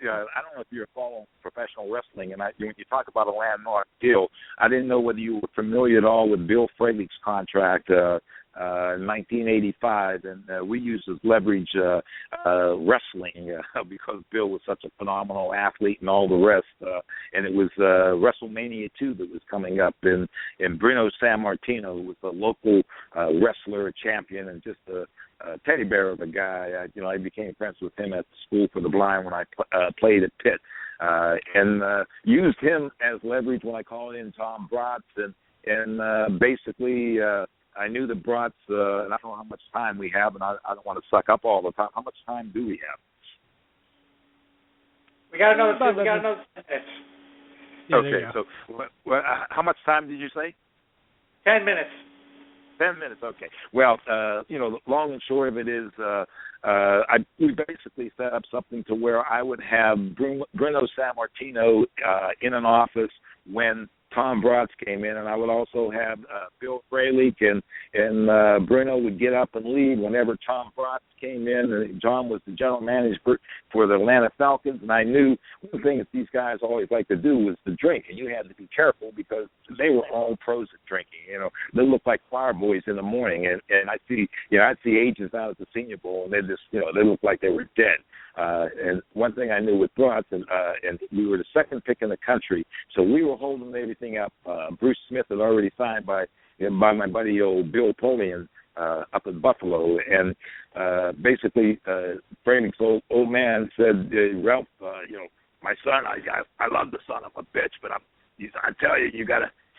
if you're following professional wrestling, and when you talk about a landmark deal, I didn't know whether you were familiar at all with Bill Freilig's contract in 1985, and we used as leverage wrestling because Bill was such a phenomenal athlete and all the rest. And it was WrestleMania 2 that was coming up, and Bruno Sammartino was a local wrestler, champion, and just a teddy bear of a guy. I became friends with him at the School for the Blind when I played at Pitt, and used him as leverage when I called in Tom Bratz, and basically I knew the Bratz, and I don't know how much time we have, and I don't want to suck up all the time. How much time do we have? We got another 10 minutes. Yeah, okay, so how much time did you say? 10 minutes. 10 minutes, okay. Well, the long and short of it is we basically set up something to where I would have Bruno Sammartino in an office when Tom Bratz came in, and I would also have Bill Freilig, and Bruno would get up and leave whenever Tom Bratz came in, and John was the general manager for the Atlanta Falcons, and I knew one thing that these guys always like to do was to drink, and you had to be careful because they were all pros at drinking. They looked like choir boys in the morning, and I'd see agents out at the Senior Bowl, and they just, they looked like they were dead. And one thing I knew with Bratz, and we were the second pick in the country, so we were holding everything up. Bruce Smith had already signed by my buddy old Bill Polian up in Buffalo, and basically Freilig's old man said, Ralph, my son, I love the son of a bitch, but I tell you,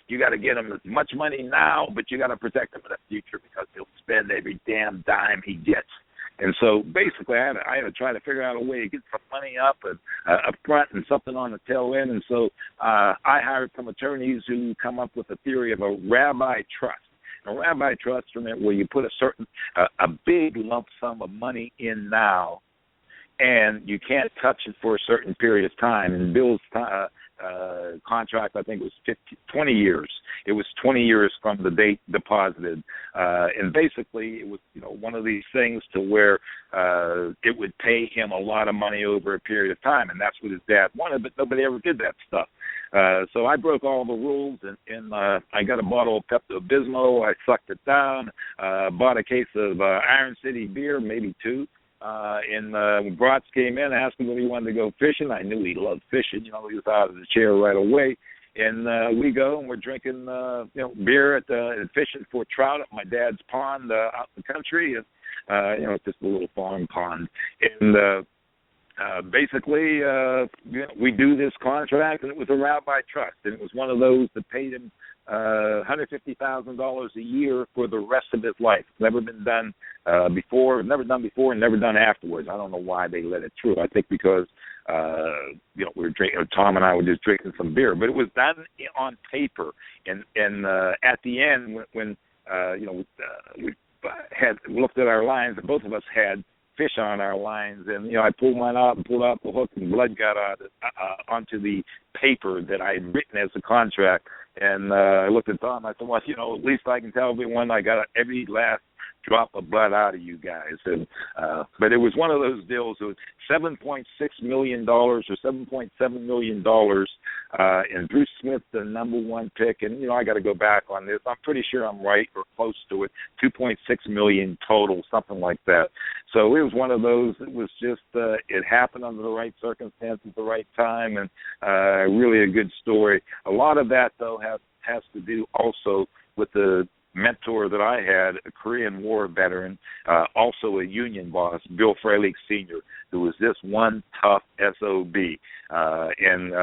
you you got to get him as much money now, but you got to protect him in the future because he'll spend every damn dime he gets. And so basically, I had to try to figure out a way to get some money up front and something on the tail end. And so I hired some attorneys who come up with a theory of a rabbi trust. A rabbi trust is where you put a big lump sum of money in now, and you can't touch it for a certain period of time. And Bill's contract, I think, was 20 years. It was 20 years from the date deposited, and basically it was one of these things to where it would pay him a lot of money over a period of time, and that's what his dad wanted, but nobody ever did that stuff. So I broke all the rules, and I got a bottle of Pepto-Bismol. I sucked it down, bought a case of Iron City beer, maybe two. And when Bratz came in, I asked him when he wanted to go fishing. I knew he loved fishing. He was out of the chair right away. And we go, and we're drinking beer and fishing for trout at my dad's pond out in the country. And, it's just a little farm pond. And basically, we do this contract, and it was a rabbi trust. And it was one of those that paid him $150,000 a year for the rest of his life. Never been done before, and never done afterwards. I don't know why they let it through. I think because we were drinking. Tom and I were just drinking some beer, but it was done on paper. And at the end, when we had looked at our lines, and both of us had fish on our lines, and I pulled mine out and pulled out the hook, and blood got out onto the paper that I had written as a contract. And I looked at Tom. I said, well, at least I can tell everyone I got every last drop of blood out of you guys. And but it was one of those deals. It was $7.6 million or $7.7 million, and Bruce Smith, the number one pick. And I got to go back on this. I'm pretty sure I'm right or close to it. $2.6 million total, something like that. So it was one of those. It was just it happened under the right circumstances at the right time, and really a good story. A lot of that though has to do also with the mentor that I had, a Korean War veteran, also a union boss, Bill Freilich Sr., who was this one tough SOB. And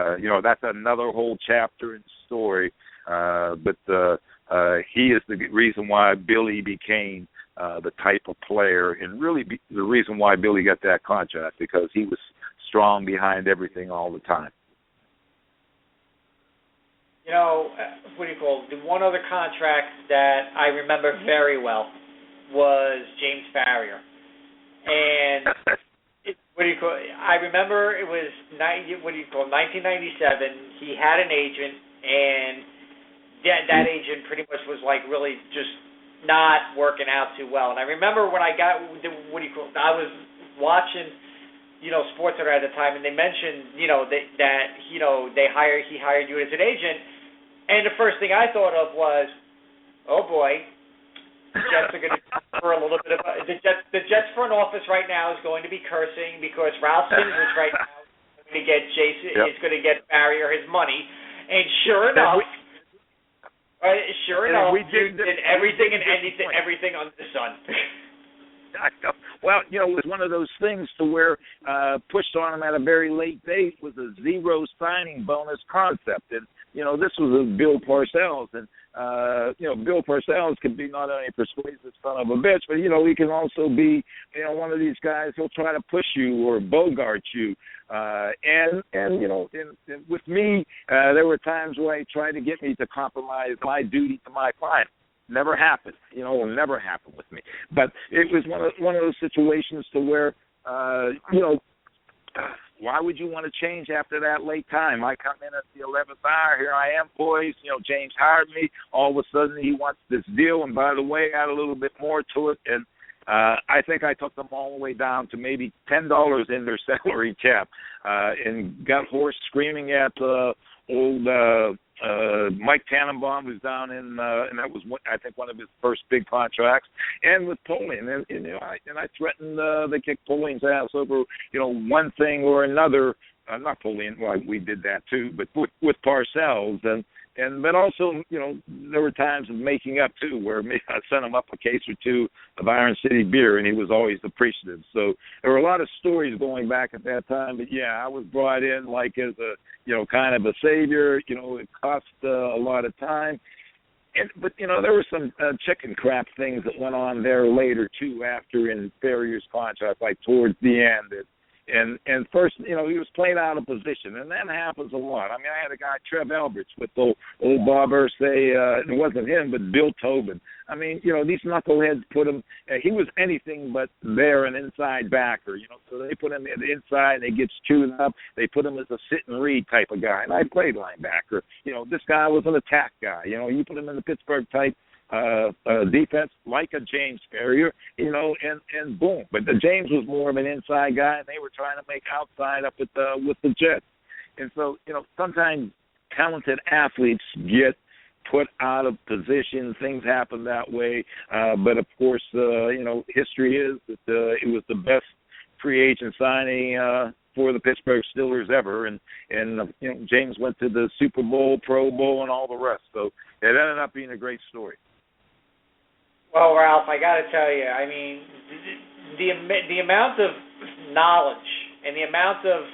that's another whole chapter in the story. But he is the reason why Billy became the type of player, and really the reason why Billy got that contract, because he was strong behind everything all the time. The one other contract that I remember very well was James Farrier. And I remember it was 1997. He had an agent, and that agent pretty much was really just not working out too well. And I remember when I got I was watching Sports Center at the time, and they mentioned that he hired you as an agent. And the first thing I thought of was, oh boy, the Jets are going to for a little bit of the Jets front office right now is going to be cursing because Ralph Simmons right now is going to get is going to get Farrier his money, and sure enough, you did everything and everything under the sun. Well, it was one of those things to where pushed on him at a very late date was a zero signing bonus concept. And, this was a Bill Parcells. And, Bill Parcells can be not only a persuasive son of a bitch, but, he can also be, one of these guys who'll try to push you or bogart you. And with me, there were times where he tried to get me to compromise my duty to my client. Never happened. It will never happen with me. But it was one of those situations to where, why would you want to change after that late time? I come in at the 11th hour. Here I am, boys. James hired me. All of a sudden he wants this deal. And by the way, add a little bit more to it. And I think I took them all the way down to maybe $10 in their salary cap, and got hoarse screaming at old Mike Tannenbaum, who's down in, and that was I think one of his first big contracts, and with Polian, and I threatened to kick Polian's ass over one thing or another. Not Polian, well, we did that too, but with Parcells, but also, there were times of making up too, where I sent him up a case or two of Iron City beer, and he was always appreciative. So there were a lot of stories going back at that time. But yeah, I was brought in like as a, kind of a savior. It cost a lot of time. But there were some chicken crap things that went on there later too, after in Ferrier's contract, like towards the end. And first, he was playing out of position, and that happens a lot. I mean, I had a guy, Trev Alberts, with old Bob Irsay. It wasn't him, but Bill Tobin. I mean, these knuckleheads put him. He was anything but there, an inside backer. So they put him in the inside, and he gets chewed up. They put him as a sit and read type of guy, and I played linebacker. This guy was an attack guy. You put him in the Pittsburgh type defense like a James Ferrier, and boom. But the James was more of an inside guy, and they were trying to make outside up with the Jets. And so, sometimes talented athletes get put out of position. Things happen that way. But of course, history is that it was the best free agent signing for the Pittsburgh Steelers ever, and James went to the Super Bowl, Pro Bowl, and all the rest. So it ended up being a great story. Well, Ralph, I got to tell you, I mean, the amount of knowledge and the amount of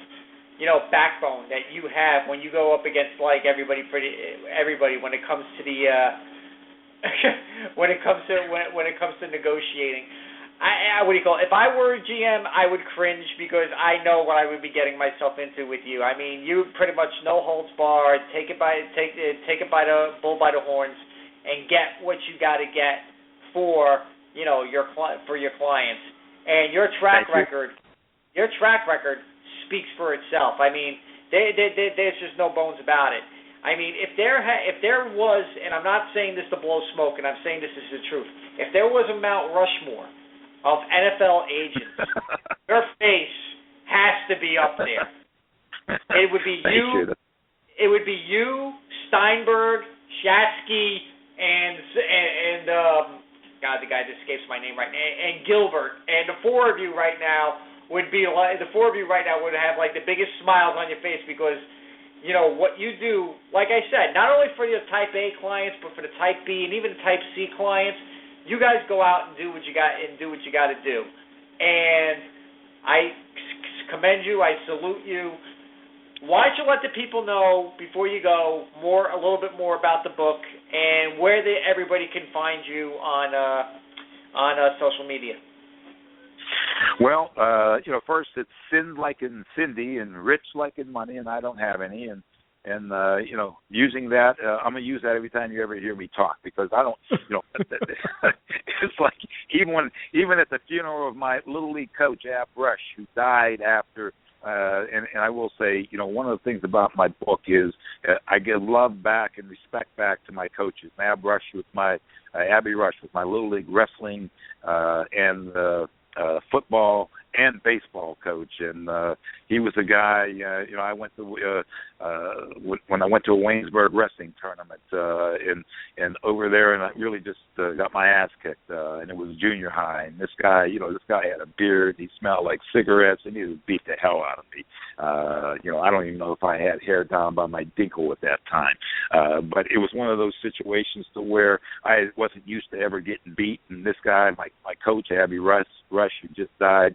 backbone that you have when you go up against like everybody when it comes to the when it comes to negotiating. What do you call it? If I were a GM, I would cringe because I know what I would be getting myself into with you. I mean, you pretty much no holds barred, take it by the bull by the horns, and get what you got to get for your clients. And your track record speaks for itself. I mean, there's just no bones about it. I mean, if there was, and I'm not saying this to blow smoke, and I'm saying this is the truth. If there was a Mount Rushmore of NFL agents, your face has to be up there. It would be you. It would be you, Steinberg, Shatsky, and God, the guy that escapes my name right now, and Gilbert, and the four of you right now would have like the biggest smiles on your face because what you do. Like I said, not only for your Type A clients, but for the Type B and even the Type C clients. You guys go out and do what you got to do, and I commend you. I salute you. Why don't you let the people know before you go a little bit more about the book and where everybody can find you on social media? Well, first it's sin like in Cindy and rich like in money, and I don't have any, and using that, I'm going to use that every time you ever hear me talk because I don't, it's like even at the funeral of my Little League coach, Ab Rush, who died after, and I will say, one of the things about my book is I give love back and respect back to my coaches. Abby Rush was my Little League wrestling and football and baseball coach, and he was a guy. I went to when I went to a Waynesburg wrestling tournament, and over there, and I really just got my ass kicked, and it was junior high. And this guy had a beard. He smelled like cigarettes, and he would beat the hell out of me. I don't even know if I had hair down by my dinkle at that time, but it was one of those situations to where I wasn't used to ever getting beat. And this guy, my coach, Abby Rush, who just died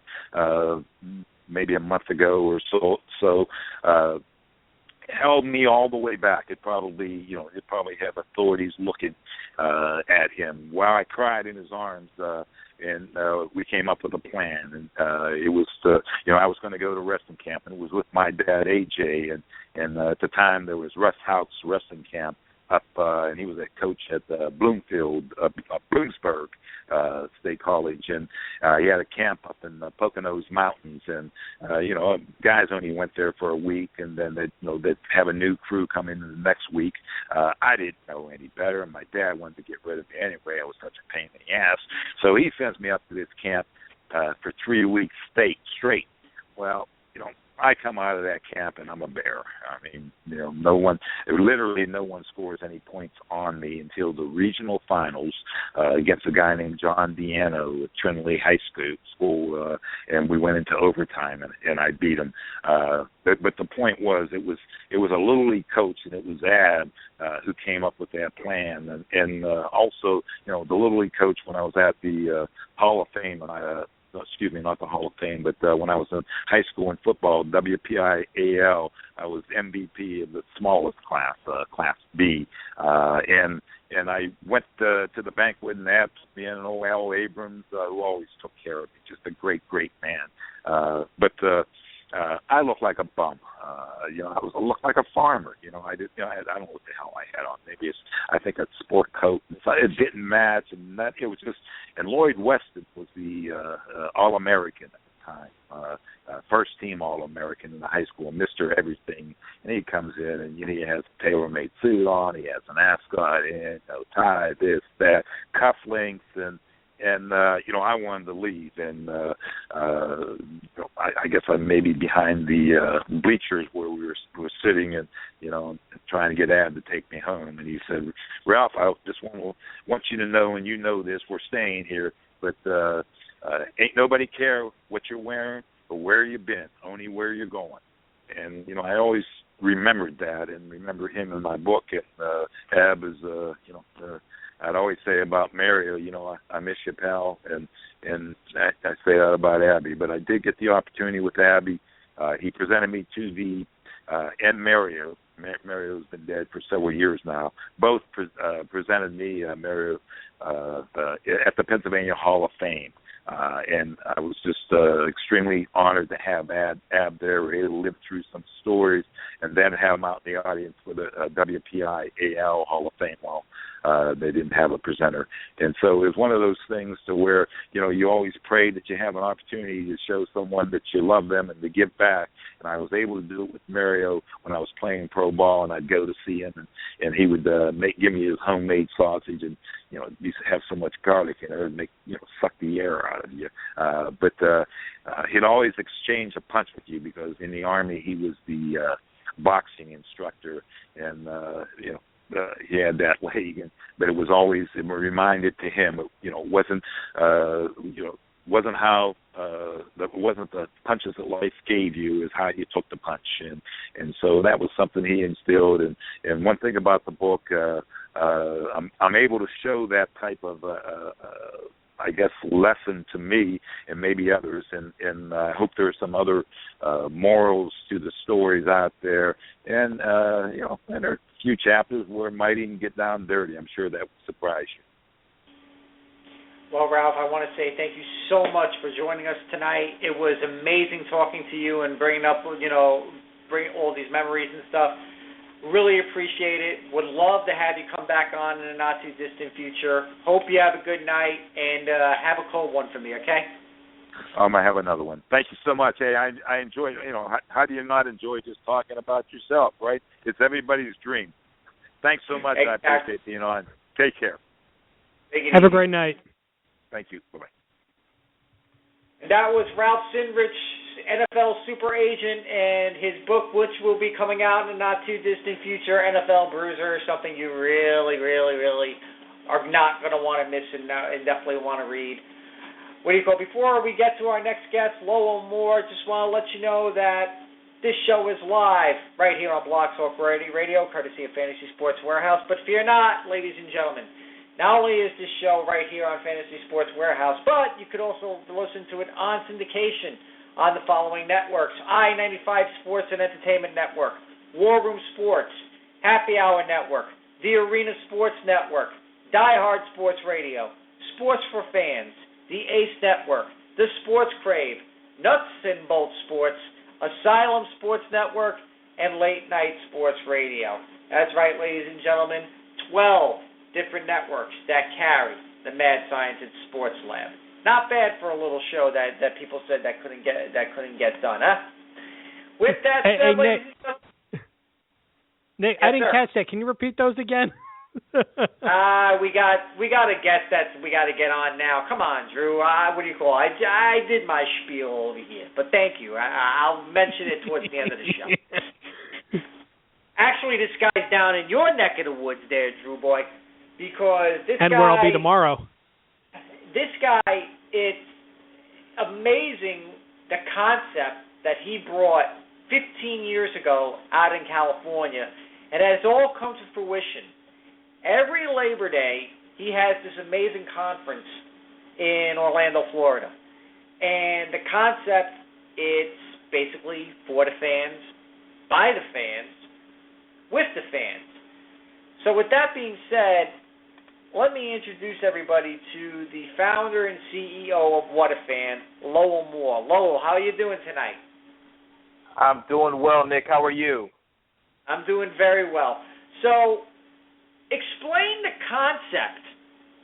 maybe a month ago or so, held me all the way back. It probably have authorities looking at him while I cried in his arms, and we came up with a plan. And it was, I was going to go to wrestling camp, and it was with my dad, AJ, and at the time there was Russ House wrestling camp up, and he was a coach at Bloomsburg State College, and he had a camp up in the Poconos Mountains, and guys only went there for a week, and then they'd have a new crew come in the next week. I didn't know any better, and my dad wanted to get rid of me anyway. I was such a pain in the ass, so he sends me up to this camp for 3 weeks straight. Well, I come out of that camp and I'm a bear. I mean, no one scores any points on me until the regional finals against a guy named John Deano at Trinity High School, and we went into overtime and I beat him. But the point was, it was a little league coach, and it was Ab who came up with that plan, and also the little league coach when I was at the Hall of Fame, and excuse me, not the Hall of Fame, but when I was in high school in football, WPIAL, I was MVP of the smallest class, Class B, and I went to the banquet, and Ab took me in, and Al Abrams, who always took care of me, just a great, great man. But I looked like a bum. I looked like a farmer. I don't know what the hell I had on. Maybe I think a sport coat. It didn't match, and it was just. And Lloyd Weston was the All-American at the time, first team All-American in the high school, Mr. Everything. And he comes in, and he has a tailor-made suit on. He has an ascot in, no tie, this, that, cufflinks, and I wanted to leave, and I guess I'm maybe behind the bleachers where we were sitting, and trying to get Ab to take me home. And he said, "Ralph, I just want you to know, and you know this, we're staying here, but ain't nobody care what you're wearing or where you've been, only where you're going." And I always remembered that, and remember him in my book. And Ab is I'd always say about Mario, I miss you, pal, and I say that about Abby. But I did get the opportunity with Abby. He presented me to the and Mario. Mario's been dead for several years now. Both presented me Mario at the Pennsylvania Hall of Fame. And I was just extremely honored to have Ab there. We were able to live through some stories and then have him out in the audience for the WPIAL Hall of Fame. Well, they didn't have a presenter. And so it was one of those things to where, you always pray that you have an opportunity to show someone that you love them and to give back. And I was able to do it with Mario when I was playing pro ball, and I'd go to see him, and he would give me his homemade sausage, and, used to have so much garlic in it, it would make, suck the air out of you. But he'd always exchange a punch with you because in the Army he was the boxing instructor, and, he had that leg, but it was always reminded to him, wasn't how wasn't the punches that life gave you, is how you took the punch, and so that was something he instilled. And one thing about the book, I'm able to show that type of I guess lesson to me and maybe others, and I hope there are some other morals to the stories out there, and and there are a few chapters where it might even get down dirty. I'm sure that would surprise you. Well, Ralph, I want to say thank you so much for joining us tonight. It was amazing talking to you and bringing up, bring all these memories and stuff. Really appreciate it. Would love to have you come back on in the not-too-distant future. Hope you have a good night, and have a cold one for me, okay? I have another one. Thank you so much. Hey, I enjoy, how do you not enjoy just talking about yourself, right? It's everybody's dream. Thanks so much. Exactly. I appreciate being on. Take care. Have a great night. Thank you. Bye-bye. And that was Ralph Sinrich, NFL super agent, and his book, which will be coming out in the not-too-distant future, NFL Bruiser, something you really, really, really are not going to want to miss and definitely want to read. Before we get to our next guest, Lowell Moore, just want to let you know that this show is live right here on Blog Talk Radio, courtesy of Fantasy Sports Warehouse. But fear not, ladies and gentlemen. Not only is this show right here on Fantasy Sports Warehouse, but you could also listen to it on syndication on the following networks: I-95 Sports and Entertainment Network, War Room Sports, Happy Hour Network, the Arena Sports Network, Die Hard Sports Radio, Sports for Fans, the Ace Network, the Sports Crave, Nuts and Bolts Sports, Asylum Sports Network, and Late Night Sports Radio. That's right, ladies and gentlemen, 12 different networks that carry the Mad Scientist Sports Lab. Not bad for a little show that people said that couldn't get done, huh? With that said, Nick, I didn't catch that. Can you repeat those again? We got a guest that we got to get on now. Come on, Drew. What do you call it? I did my spiel over here, but thank you. I'll mention it towards the end of the show. Actually, this guy's down in your neck of the woods there, Drew boy, because this and guy... And where I'll be tomorrow. This guy, it's amazing the concept that he brought 15 years ago out in California, and it has all come to fruition. Every Labor Day, he has this amazing conference in Orlando, Florida. And the concept, it's basically for the fans, by the fans, with the fans. So with that being said, let me introduce everybody to the founder and CEO of What a Fan, Lowell Moore. Lowell, how are you doing tonight? I'm doing well, Nick. How are you? I'm doing very well. So, explain the concept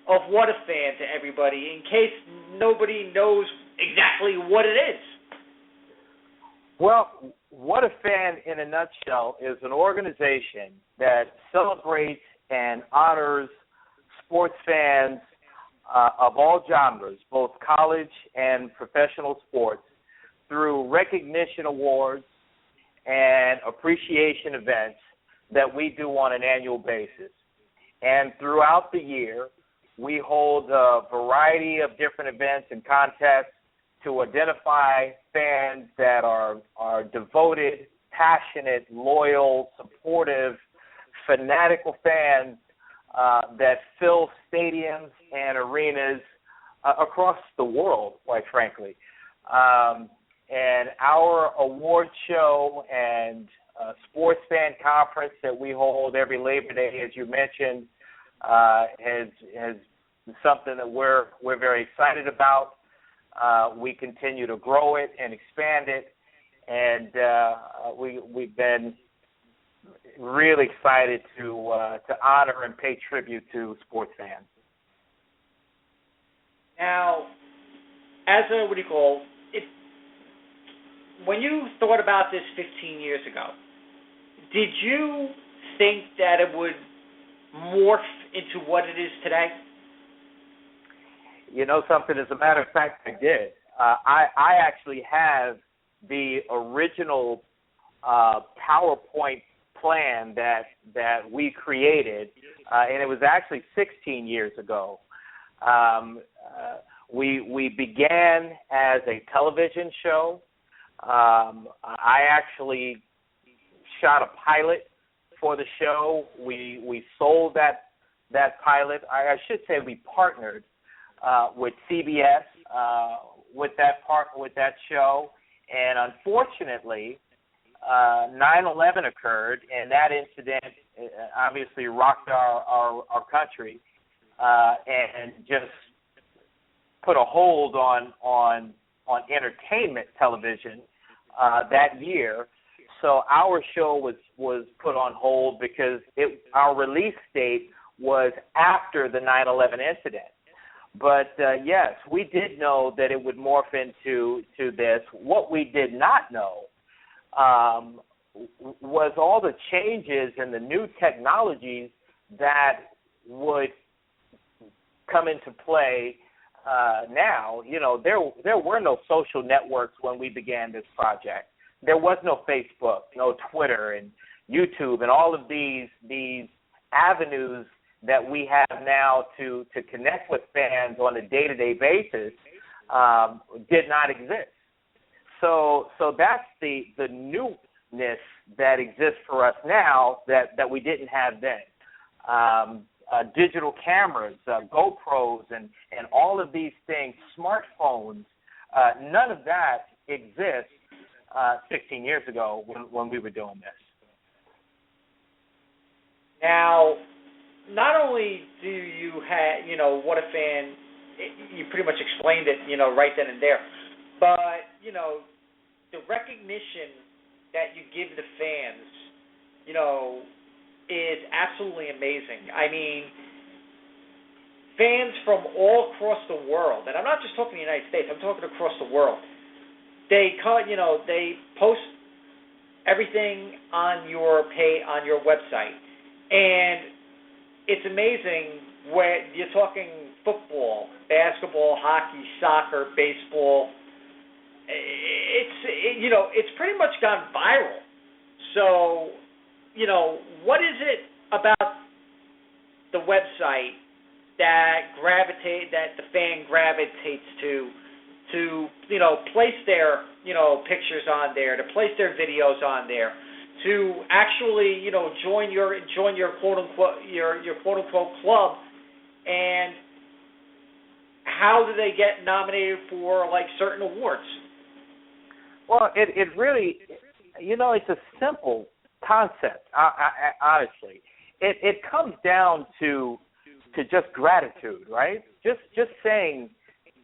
of What a Fan to everybody in case nobody knows exactly what it is. Well, What a Fan, in a nutshell, is an organization that celebrates and honors sports fans of all genres, both college and professional sports, through recognition awards and appreciation events that we do on an annual basis. And throughout the year, we hold a variety of different events and contests to identify fans that are devoted, passionate, loyal, supportive, fanatical fans that fill stadiums and arenas across the world, quite frankly. And our award show and sports fan conference that we hold every Labor Day, as you mentioned, has something that we're very excited about. We continue to grow it and expand it, and we've been really excited to honor and pay tribute to sports fans. Now, as a when you thought about this 15 years ago, did you think that it would morph into what it is today? You know something, as a matter of fact, I did. I actually have the original PowerPoint plan that we created, and it was actually 16 years ago. We began as a television show. I actually shot a pilot for the show. We sold that pilot. I should say we partnered with CBS with that show, and unfortunately, 9/11 occurred, and that incident obviously rocked our country and just put a hold on entertainment television that year. So our show was put on hold because our release date was after the 9/11 incident. But yes, we did know that it would morph into this. What we did not know was all the changes and the new technologies that would come into play now. You know, there were no social networks when we began this project. There was no Facebook, no Twitter and YouTube, and all of these avenues that we have now to connect with fans on a day-to-day basis did not exist. So that's the newness that exists for us now that we didn't have then. Digital cameras, GoPros, and all of these things, smartphones, none of that exists 16 years ago when we were doing this. Now, not only do you have, What a Fan, you pretty much explained it, right then and there, but, the recognition that you give the fans, is absolutely amazing. I mean, fans from all across the world, and I'm not just talking the United States, I'm talking across the world. They post everything on your website, and it's amazing when you're talking football, basketball, hockey, soccer, baseball. It's pretty much gone viral. So, what is it about the website that the fan gravitates to place their pictures on there, to place their videos on there, to actually join your quote unquote club, and how do they get nominated for like certain awards? Well, it really, it's a simple concept. Honestly, it comes down to just gratitude, right? Just saying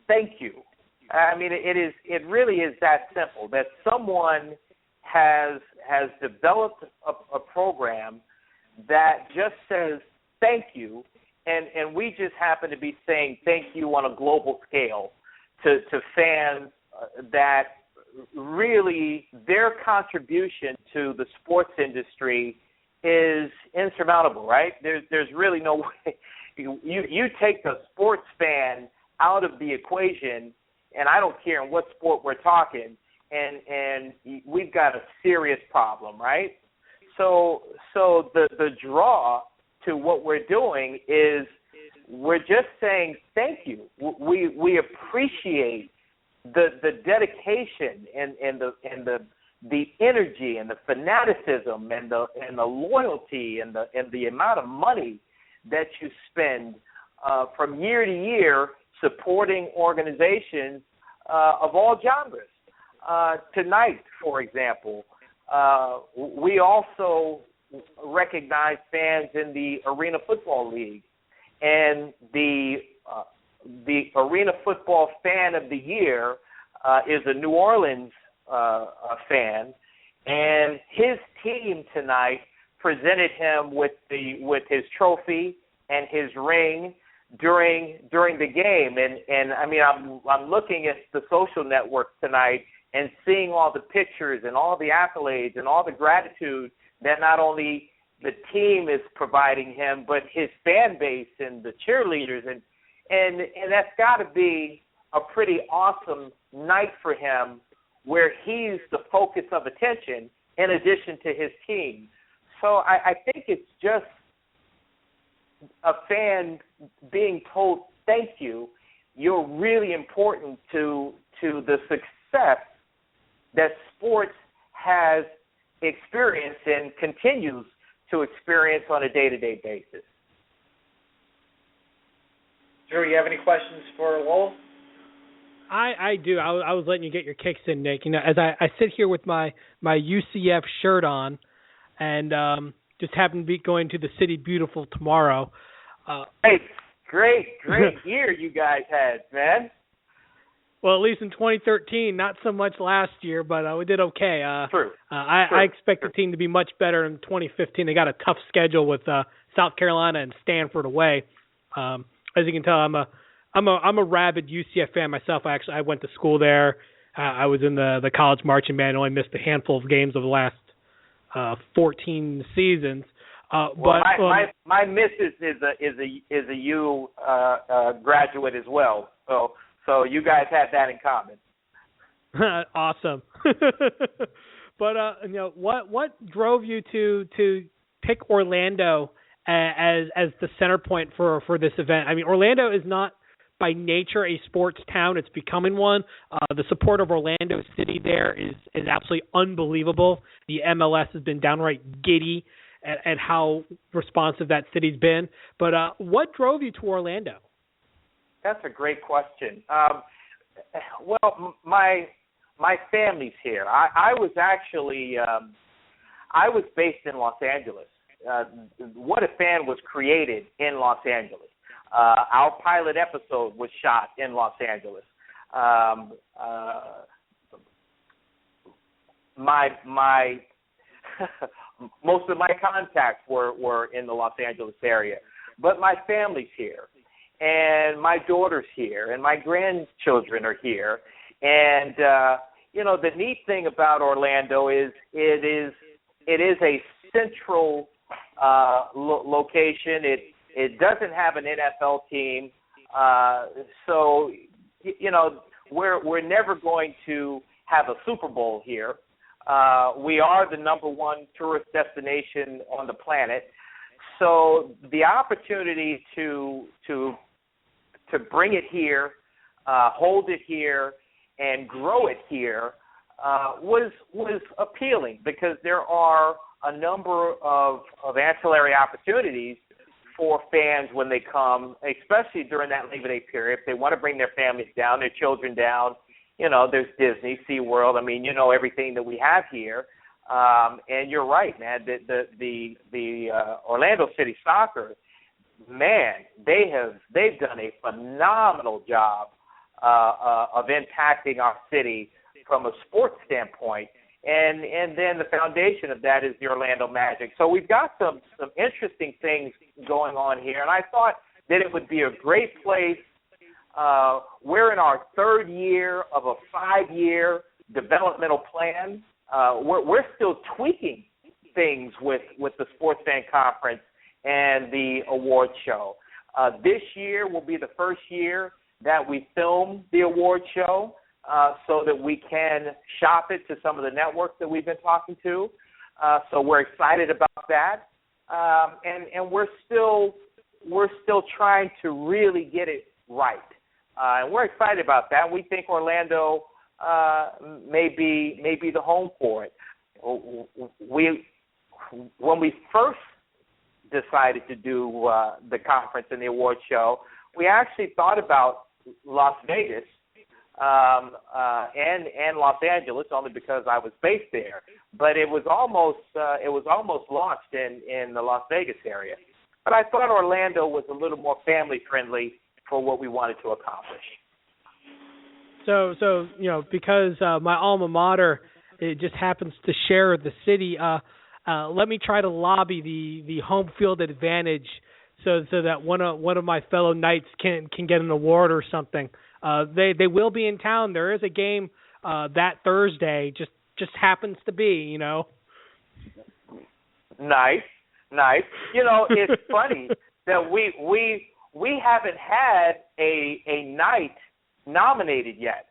thank you. I mean, it really is that simple. That someone has developed a program that just says thank you, and we just happen to be saying thank you on a global scale to fans that really their contribution to the sports industry is insurmountable, right? There's really no way. You take the sports fan out of the equation, and I don't care in what sport we're talking, and we've got a serious problem, right? So the draw to what we're doing is we're just saying thank you. We appreciate the dedication and the energy and the fanaticism and the loyalty and the amount of money that you spend from year to year supporting organizations of all genres. Tonight, for example, we also recognize fans in the Arena Football League, and the Arena Football Fan of the Year is a New Orleans fan, and his team tonight presented him with his trophy and his ring during the game, and I mean I'm looking at the social networks tonight and seeing all the pictures and all the accolades and all the gratitude that not only the team is providing him, but his fan base and the cheerleaders, and that's got to be a pretty awesome night for him, where he's the focus of attention in addition to his team. So I think it's just a fan being told thank you. You're really important to the success that sports has experienced and continues to experience on a day-to-day basis. Drew, you have any questions for Lowell? I do. I was letting you get your kicks in, Nick. As I sit here with my UCF shirt on, and just happen to be going to the City Beautiful tomorrow. Great year you guys had, man. Well, at least in 2013, not so much last year, but we did okay. True. I expect the team to be much better in 2015. They got a tough schedule with South Carolina and Stanford away. As you can tell, I'm a rabid UCF fan myself. I went to school there. I was in the college marching band. Only missed a handful of games of the last 14 seasons. My missus is a U graduate as well. So you guys have that in common. Awesome. But what drove you to pick Orlando as the center point for this event? I mean, Orlando is not by nature a sports town. It's becoming one. The support of Orlando City there is absolutely unbelievable. The MLS has been downright giddy at how responsive that city's been. But what drove you to Orlando? That's a great question. Well, my family's here. I was actually I was based in Los Angeles. What a Fan was created in Los Angeles. Our pilot episode was shot in Los Angeles. My most of my contacts were in the Los Angeles area, but my family's here, and my daughter's here, and my grandchildren are here, and the neat thing about Orlando is it is a central location. It doesn't have an NFL team. So, we're never going to have a Super Bowl here. We are the number one tourist destination on the planet. So the opportunity to bring it here, hold it here, and grow it here was appealing, because there are a number of ancillary opportunities for fans when they come, especially during that Labor Day period. If they want to bring their families down, their children down, there's Disney, SeaWorld. I mean, everything that we have here. And you're right, man. The Orlando City Soccer, man, they've done a phenomenal job of impacting our city from a sports standpoint. And then the foundation of that is the Orlando Magic. So we've got some interesting things going on here, and I thought that it would be a great place. We're in our third year of a 5-year developmental plan. We're still tweaking things with the Sports Fan Conference and the award show. This year will be the first year that we film the award show, so that we can shop it to some of the networks that we've been talking to. So we're excited about that, and we're still trying to really get it right, and we're excited about that. We think Orlando may be the home for it. When we first decided to do the conference and the award show, we actually thought about Las Vegas and Los Angeles, only because I was based there. But it was almost launched in the Las Vegas area. But I thought Orlando was a little more family friendly for what we wanted to accomplish. So because my alma mater, it just happens to share the city. Let me try to lobby the home field advantage, so that one of my fellow Knights can get an award or something. They will be in town. There is a game that Thursday. Just happens to be, Nice. It's funny that we haven't had a Knight nominated yet,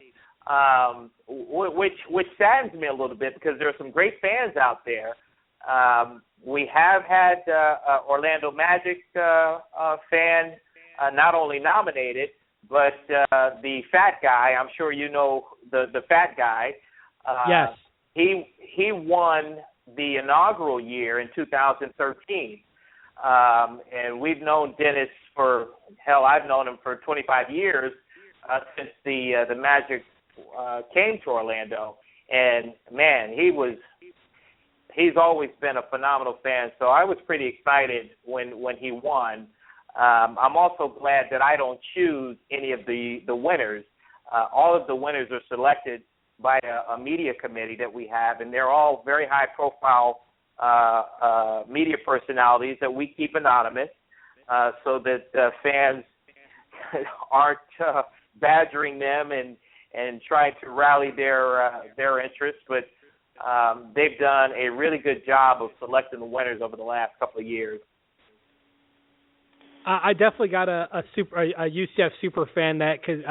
which saddens me a little bit, because there are some great fans out there. We have had Orlando Magic fan not only nominated, but the fat guy, I'm sure you know the fat guy. Yes. He won the inaugural year in 2013. And we've known Dennis I've known him for 25 years, since the Magic came to Orlando. And, man, he's always been a phenomenal fan. So I was pretty excited when he won. I'm also glad that I don't choose any of the winners. All of the winners are selected by a media committee that we have, and they're all very high-profile media personalities that we keep anonymous, so that fans aren't badgering them and trying to rally their interest. But they've done a really good job of selecting the winners over the last couple of years. I definitely got a UCF super fan that could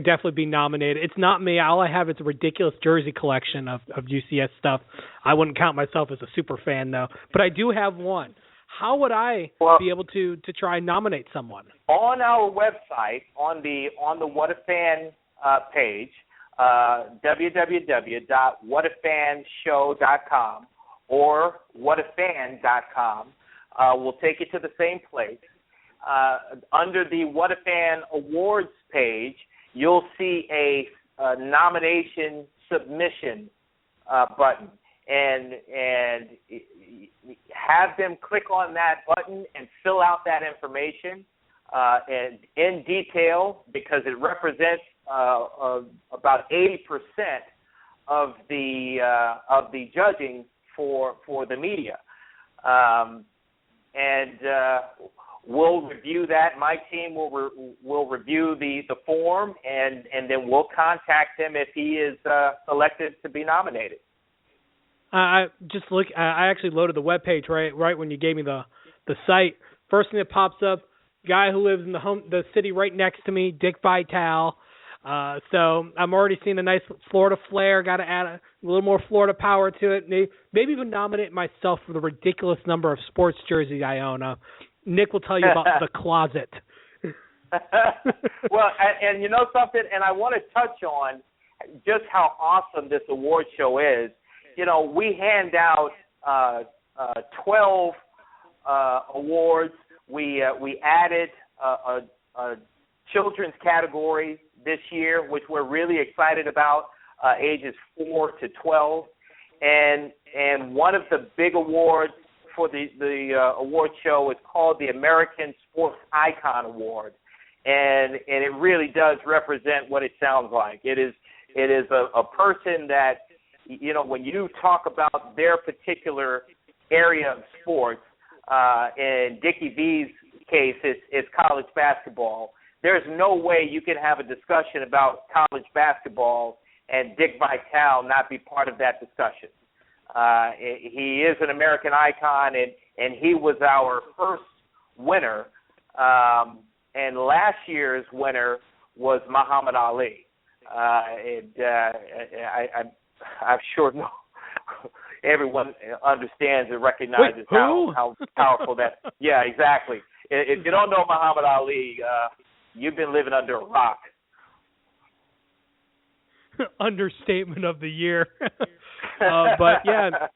definitely be nominated. It's not me. All I have is a ridiculous jersey collection of UCF stuff. I wouldn't count myself as a super fan, though. But I do have one. How would I be able to try and nominate someone? On our website, on the What a Fan page, www.whatafanshow.com or whatafan.com, will take you to the same place. Under the What a Fan Awards page, you'll see a nomination submission button, and have them click on that button and fill out that information and in detail, because it represents about 80% of the judging for the media, and we'll review that. My team will review the form, and then we'll contact him if he is selected to be nominated. I actually loaded the webpage right when you gave me the site. first thing that pops up, guy who lives in the city right next to me, Dick Vitale. So I'm already seeing a nice Florida flair. Got to add a little more Florida power to it. Maybe even nominate myself for the ridiculous number of sports jerseys I own. Nick will tell you about the closet. Well, and you know something, and I want to touch on just how awesome this award show is. You know, we hand out 12 awards. We added a children's category this year, which we're really excited about, ages 4 to 12. And one of the big awards for the award show is called the American Sports Icon Award. And it really does represent what it sounds like. It is a person that, you know, when you talk about their particular area of sports, in Dickie V's case, it's college basketball. There's no way you can have a discussion about college basketball and Dick Vitale not be part of that discussion. He is an American icon, and he was our first winner. And last year's winner was Muhammad Ali. I'm sure everyone understands and recognizes how powerful that. Yeah, exactly. If you don't know Muhammad Ali, you've been living under a rock. Understatement of the year. But yeah,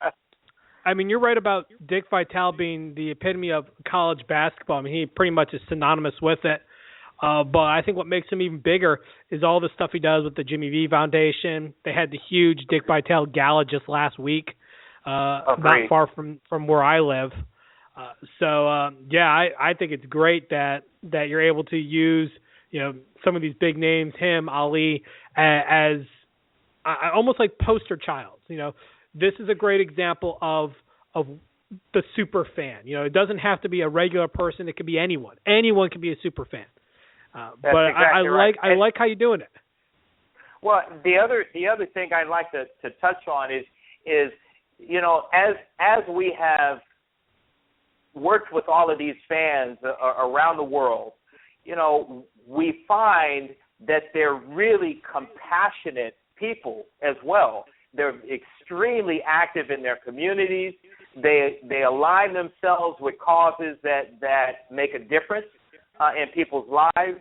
I mean, you're right about Dick Vitale being the epitome of college basketball. I mean, he pretty much is synonymous with it. But I think what makes him even bigger is all the stuff he does with the Jimmy V Foundation. They had the huge Dick Vitale Gala just last week, not far from where I live. I think it's great that you're able to use, you know, some of these big names, him, Ali, as almost like poster childs. You know, this is a great example of the super fan. You know, it doesn't have to be a regular person. It could be anyone. Anyone can be a super fan. But exactly right. I like how you're doing it. Well, the other thing I'd like to touch on is you know, as we have worked with all of these fans around the world, you know, we find that they're really compassionate people as well. They're extremely active in their communities. They align themselves with causes that make a difference in people's lives.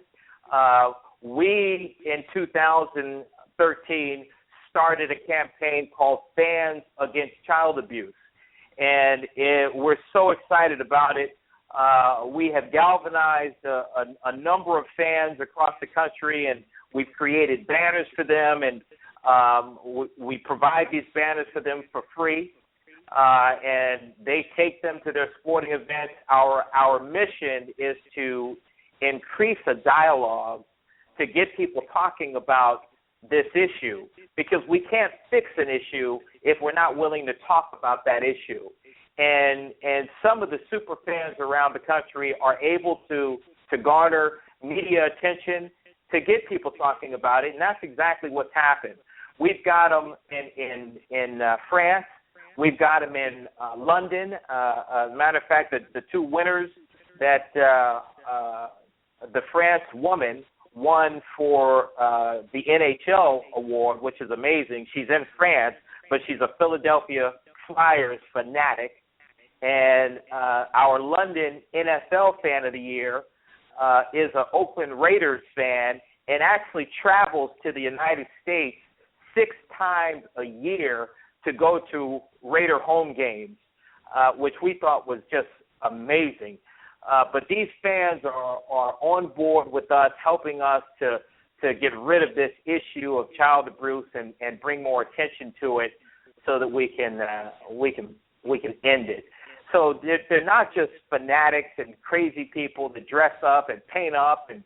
We, in 2013, started a campaign called Fans Against Child Abuse. And we're so excited about it. We have galvanized a number of fans across the country, and we've created banners for them, and we provide these banners for them for free. And they take them to their sporting events. Our mission is to increase a dialogue to get people talking about this issue, because we can't fix an issue if we're not willing to talk about that issue. And some of the super fans around the country are able to garner media attention to get people talking about it, and that's exactly what's happened. We've got them in France. We've got them in London. As a matter of fact, the two winners that the France woman won for the NHL award, which is amazing. She's in France, but she's a Philadelphia Flyers fanatic. And our London NFL Fan of the Year is an Oakland Raiders fan and actually travels to the United States 6 times a year to go to Raider home games, which we thought was just amazing. But these fans are on board with us, helping us to get rid of this issue of child abuse and bring more attention to it, so that we can end it. So they're not just fanatics and crazy people that dress up and paint up and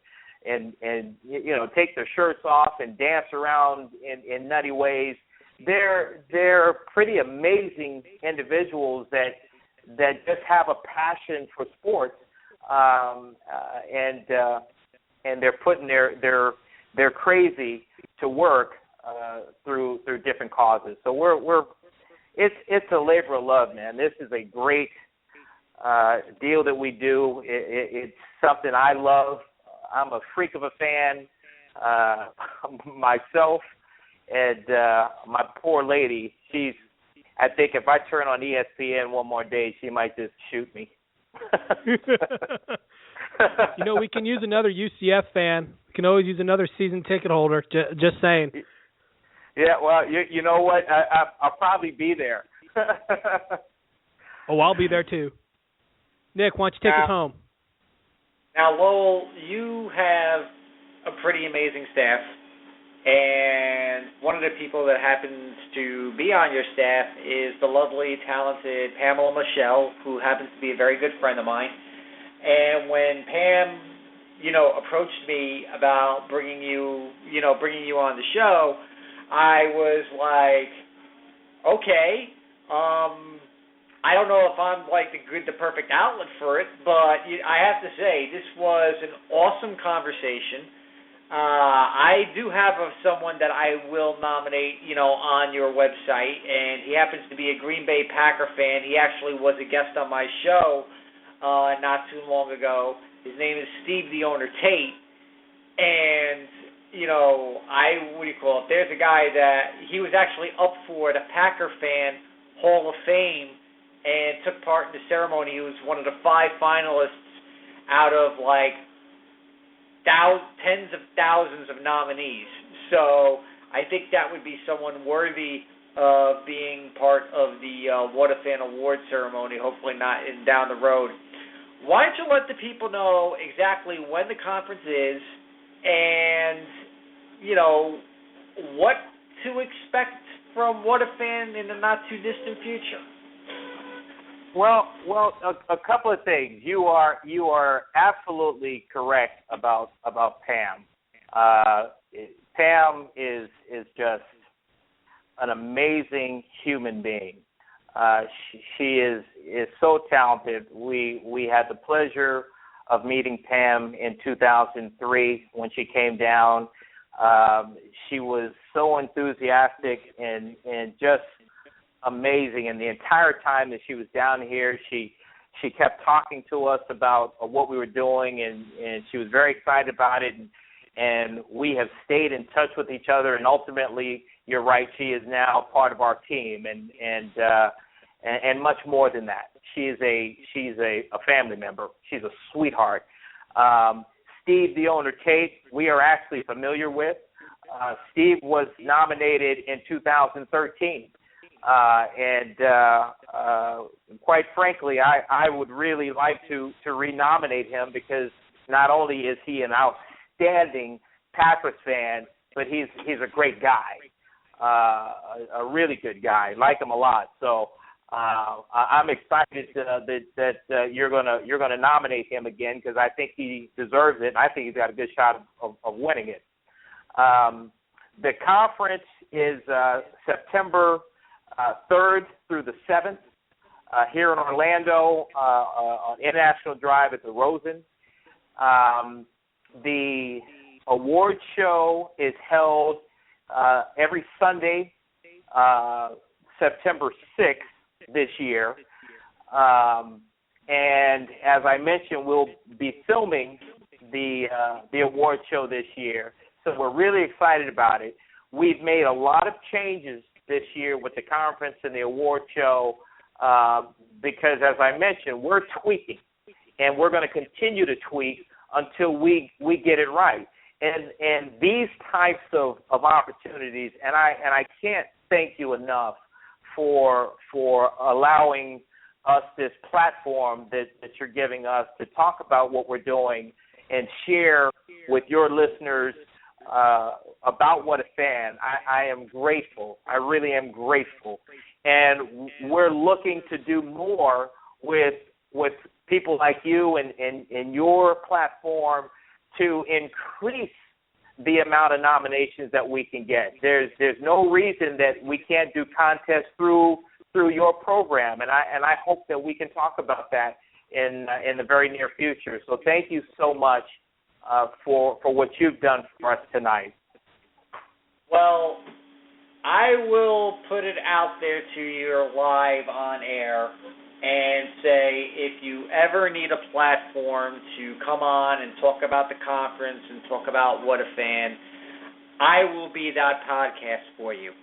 you know, take their shirts off and dance around in nutty ways. They're pretty amazing individuals that just have a passion for sports, and they're putting their crazy to work through different causes. So it's a labor of love, man. This is a great deal that we do. It's something I love. I'm a freak of a fan myself, and my poor lady, I think if I turn on ESPN one more day, she might just shoot me. We can use another UCF fan. We can always use another season ticket holder. Just saying. Yeah, well, you know what? I'll probably be there. Oh, I'll be there too. Nick, why don't you take us home? Now, Lowell, you have a pretty amazing staff, and one of the people that happens to be on your staff is the lovely, talented Pamela Michelle, who happens to be a very good friend of mine. And when Pam, approached me about bringing you on the show, I was like, okay, I don't know if I'm like the perfect outlet for it, but I have to say this was an awesome conversation. I do have someone that I will nominate, on your website, and he happens to be a Green Bay Packer fan. He actually was a guest on my show not too long ago. His name is Steve the Owner Tate, and there's a guy that he was actually up for the Packer Fan Hall of Fame and took part in the ceremony. He was one of the 5 finalists out of tens of thousands of nominees. So I think that would be someone worthy of being part of the What a Fan Award ceremony, hopefully not down the road. Why don't you let the people know exactly when the conference is and, what to expect from What a Fan in the not-too-distant future? Well, a couple of things. You are absolutely correct about Pam. Pam is just an amazing human being. She is so talented. We had the pleasure of meeting Pam in 2003 when she came down. She was so enthusiastic and just amazing. And the entire time that she was down here, she kept talking to us about what we were doing, and she was very excited about it. And we have stayed in touch with each other. And ultimately, you're right, she is now part of our team, and much more than that. She's a family member. She's a sweetheart. Steve, the Owner Tate, we are actually familiar with. Steve was nominated in 2013. And quite frankly, I would really like to renominate him, because not only is he an outstanding Packers fan, but he's a great guy, a really good guy. Like him a lot. So I'm excited that you're gonna nominate him again, because I think he deserves it, and I think he's got a good shot of winning it. The conference is September 3rd through the 7th here in Orlando on International Drive at the Rosen. The award show is held every Sunday, September 6th this year. And as I mentioned, we'll be filming the award show this year. So we're really excited about it. We've made a lot of changes this year with the conference and the award show because, as I mentioned, we're tweaking, and we're going to continue to tweak until we get it right. And these types of opportunities, and I can't thank you enough for allowing us this platform that you're giving us to talk about what we're doing and share with your listeners about What a Fan. I am grateful. I really am grateful. And we're looking to do more with people like you and your platform to increase the amount of nominations that we can get. There's no reason that we can't do contests through your program, and I hope that we can talk about that in the very near future. So thank you so much for what you've done for us tonight. Well, I will put it out there to you live on air, and say, if you ever need a platform to come on and talk about the conference and talk about What a Fan, I will be that podcast for you.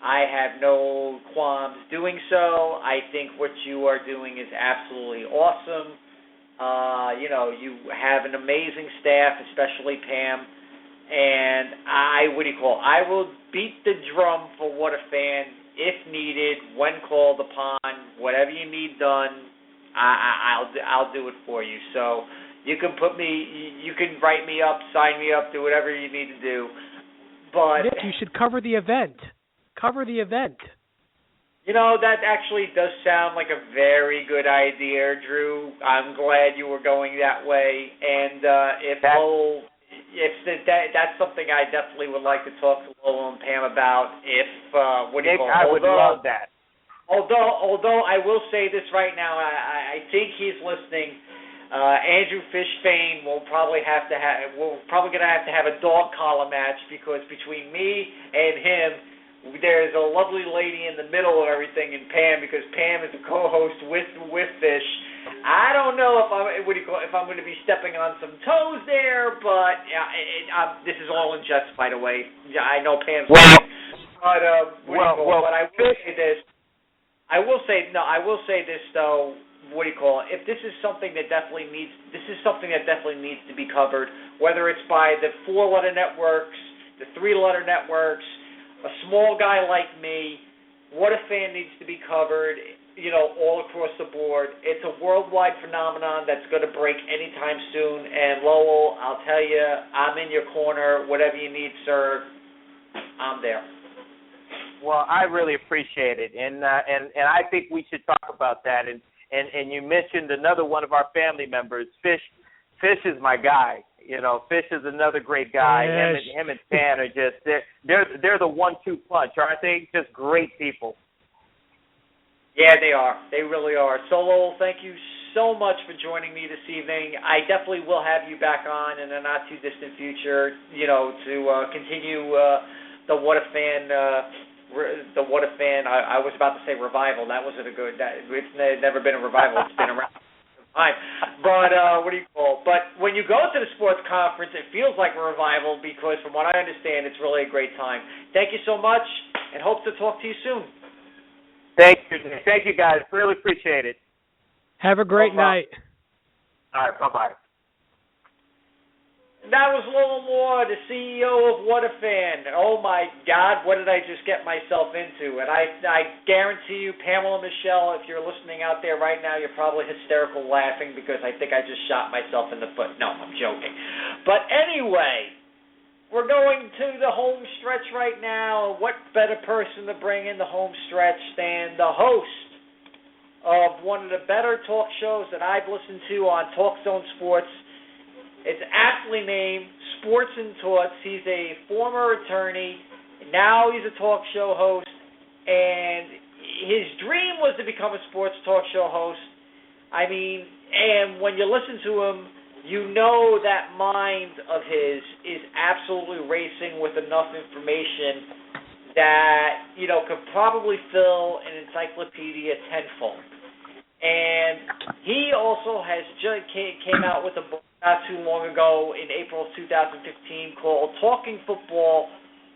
I have no qualms doing so. I think what you are doing is absolutely awesome. You have an amazing staff, especially Pam, and I will beat the drum for What a Fan if needed, when called upon, whatever you need done, I'll do it for you. So you can you can write me up, sign me up, do whatever you need to do. But Nick, you should cover the event. Cover the event. That actually does sound like a very good idea, Drew. I'm glad you were going that way. And that's something I definitely would like to talk to Lowell and Pam about. I would love that. Although I will say this right now, I think he's listening. Andrew Fishbane will probably going to have to have a dog collar match, because between me and him, there's a lovely lady in the middle of everything in Pam, because Pam is a co-host with Fish. I don't know if I'm going to be stepping on some toes there, but this is all in jest, by the way. I know Pam's but I will say this. I will say this though. If this is something that definitely needs to be covered, whether it's by the 4-letter networks, the 3-letter networks, a small guy like me, What a Fan needs to be covered, all across the board. It's a worldwide phenomenon that's going to break anytime soon. And Lowell, I'll tell you, I'm in your corner. Whatever you need, sir, I'm there. Well, I really appreciate it, and I think we should talk about that. And you mentioned another one of our family members, Fish. Fish is my guy. Fish is another great guy. Yes. Him and Pan are just they're the 1-2 punch, aren't they? Just great people. Yeah, they are. They really are. So, Lowell, thank you so much for joining me this evening. I definitely will have you back on in a not too distant future. To continue the What a Fan. The What a Fan. I was about to say revival. That wasn't a good. It's never been a revival. It's been around. Time. But But when you go to the sports conference, it feels like a revival, because from what I understand, it's really a great time. Thank you so much, and hope to talk to you soon. Thank you, guys. Really appreciate it. Have a great night. All right, bye-bye. That was Lowell Moore, the CEO of What a Fan. Oh, my God, what did I just get myself into? And I guarantee you, Pamela Michelle, if you're listening out there right now, you're probably hysterical laughing, because I think I just shot myself in the foot. No, I'm joking. But anyway, we're going to the home stretch right now. What better person to bring in the home stretch than the host of one of the better talk shows that I've listened to on Talk Zone Sports. It's aptly named Sports and Torts. He's a former attorney. Now he's a talk show host. And his dream was to become a sports talk show host. And when you listen to him, you know that mind of his is absolutely racing with enough information that, could probably fill an encyclopedia tenfold. And he also has just came out with a book not too long ago in April of 2015 called Talking Football,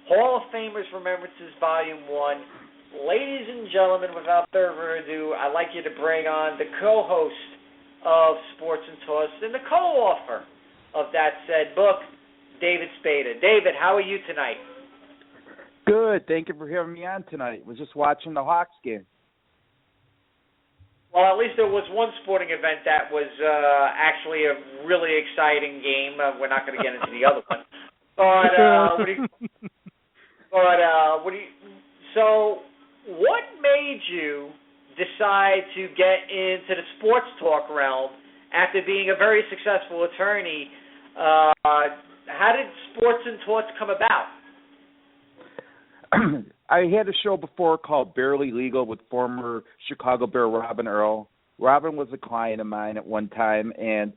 Hall of Famers Remembrances Volume 1. Ladies and gentlemen, without further ado, I'd like you to bring on the co-host of Sports and Toss and the co-author of that said book, David Spada. David, how are you tonight? Good. Thank you for having me on tonight. Was just watching the Hawks game. Well, at least there was one sporting event that was actually a really exciting game. We're not going to get into the other one. So what made you decide to get into the sports talk realm after being a very successful attorney? How did Sports and Torts come about? I had a show before called Barely Legal with former Chicago Bear Robin Earl. Robin was a client of mine at one time, and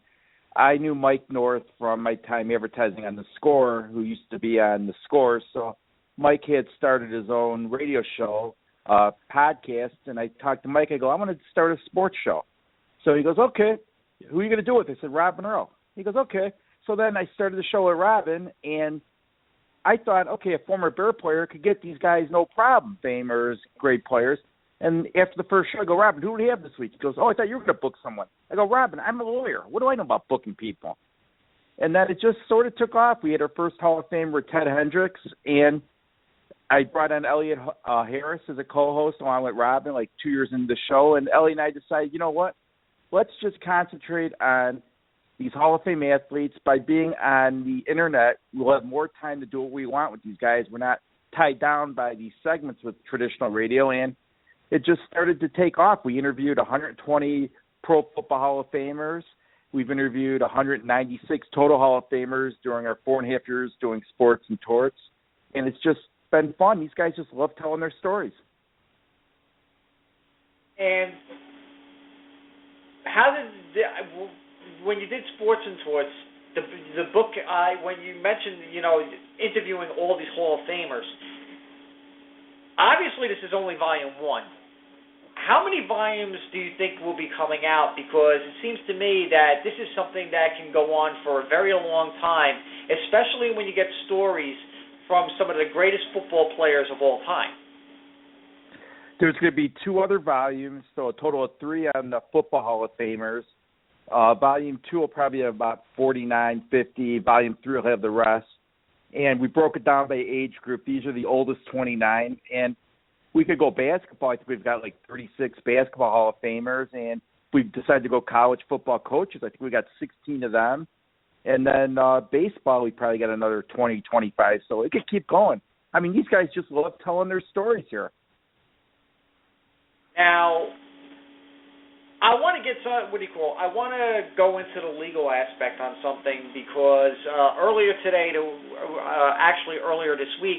I knew Mike North from my time advertising on The Score, who used to be on The Score. So Mike had started his own radio show podcast, and I talked to Mike. I go, I'm going to start a sports show. So he goes, okay. Who are you going to do it with? I said, Robin Earl. He goes, okay. So then I started the show with Robin, and I thought, okay, a former Bear player could get these guys no problem, famers, great players. And after the first show, I go, Robin, who do we have this week? He goes, oh, I thought you were going to book someone. I go, Robin, I'm a lawyer. What do I know about booking people? And then it just sort of took off. We had our first Hall of Famer, Ted Hendricks, and I brought on Elliot Harris as a co-host along with Robin like 2 years into the show. And Ellie and I decided, you know what? Let's just concentrate on these Hall of Fame athletes. By being on the Internet, we'll have more time to do what we want with these guys. We're not tied down by these segments with traditional radio, and it just started to take off. We interviewed 120 Pro Football Hall of Famers. We've interviewed 196 total Hall of Famers during our 4.5 years doing sports and torts, and it's just been fun. These guys just love telling their stories. And how did when you did sports and torts, the book, when you mentioned, interviewing all these Hall of Famers, obviously this is only volume 1. How many volumes do you think will be coming out? Because it seems to me that this is something that can go on for a very long time, especially when you get stories from some of the greatest football players of all time. There's going to be 2 other volumes, so a total of 3 on the Football Hall of Famers. Volume 2 will probably have about 49, 50. Volume 3 will have the rest. And we broke it down by age group. These are the oldest 29. And we could go basketball. I think we've got like 36 basketball Hall of Famers. And we've decided to go college football coaches. I think we got 16 of them. And then baseball, we probably got another 20, 25. So it could keep going. I mean, these guys just love telling their stories here. Now, I want to get I want to go into the legal aspect on something because earlier today, actually earlier this week,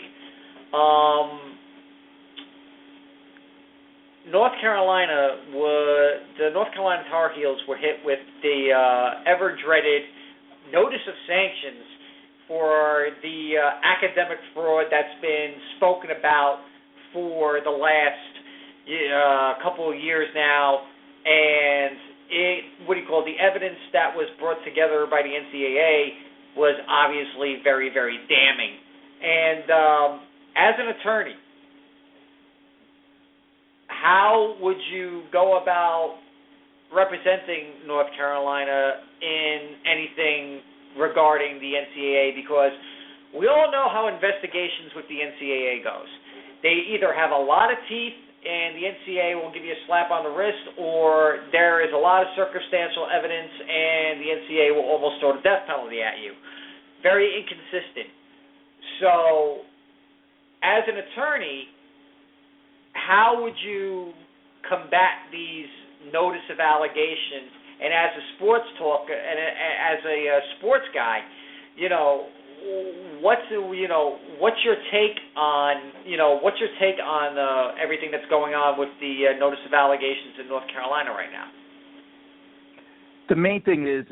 the North Carolina Tar Heels were hit with the ever-dreaded notice of sanctions for the academic fraud that's been spoken about for the last couple of years now. And the evidence that was brought together by the NCAA was obviously very, very damning. And as an attorney, how would you go about representing North Carolina in anything regarding the NCAA? Because we all know how investigations with the NCAA goes. They either have a lot of teeth and the NCAA will give you a slap on the wrist, or there is a lot of circumstantial evidence and the NCAA will almost throw the death penalty at you. Very inconsistent. So, as an attorney, how would you combat these notice of allegations? And as a sports talker, and as a sports guy, what's your take on everything that's going on with the notice of allegations in North Carolina right now? The main thing is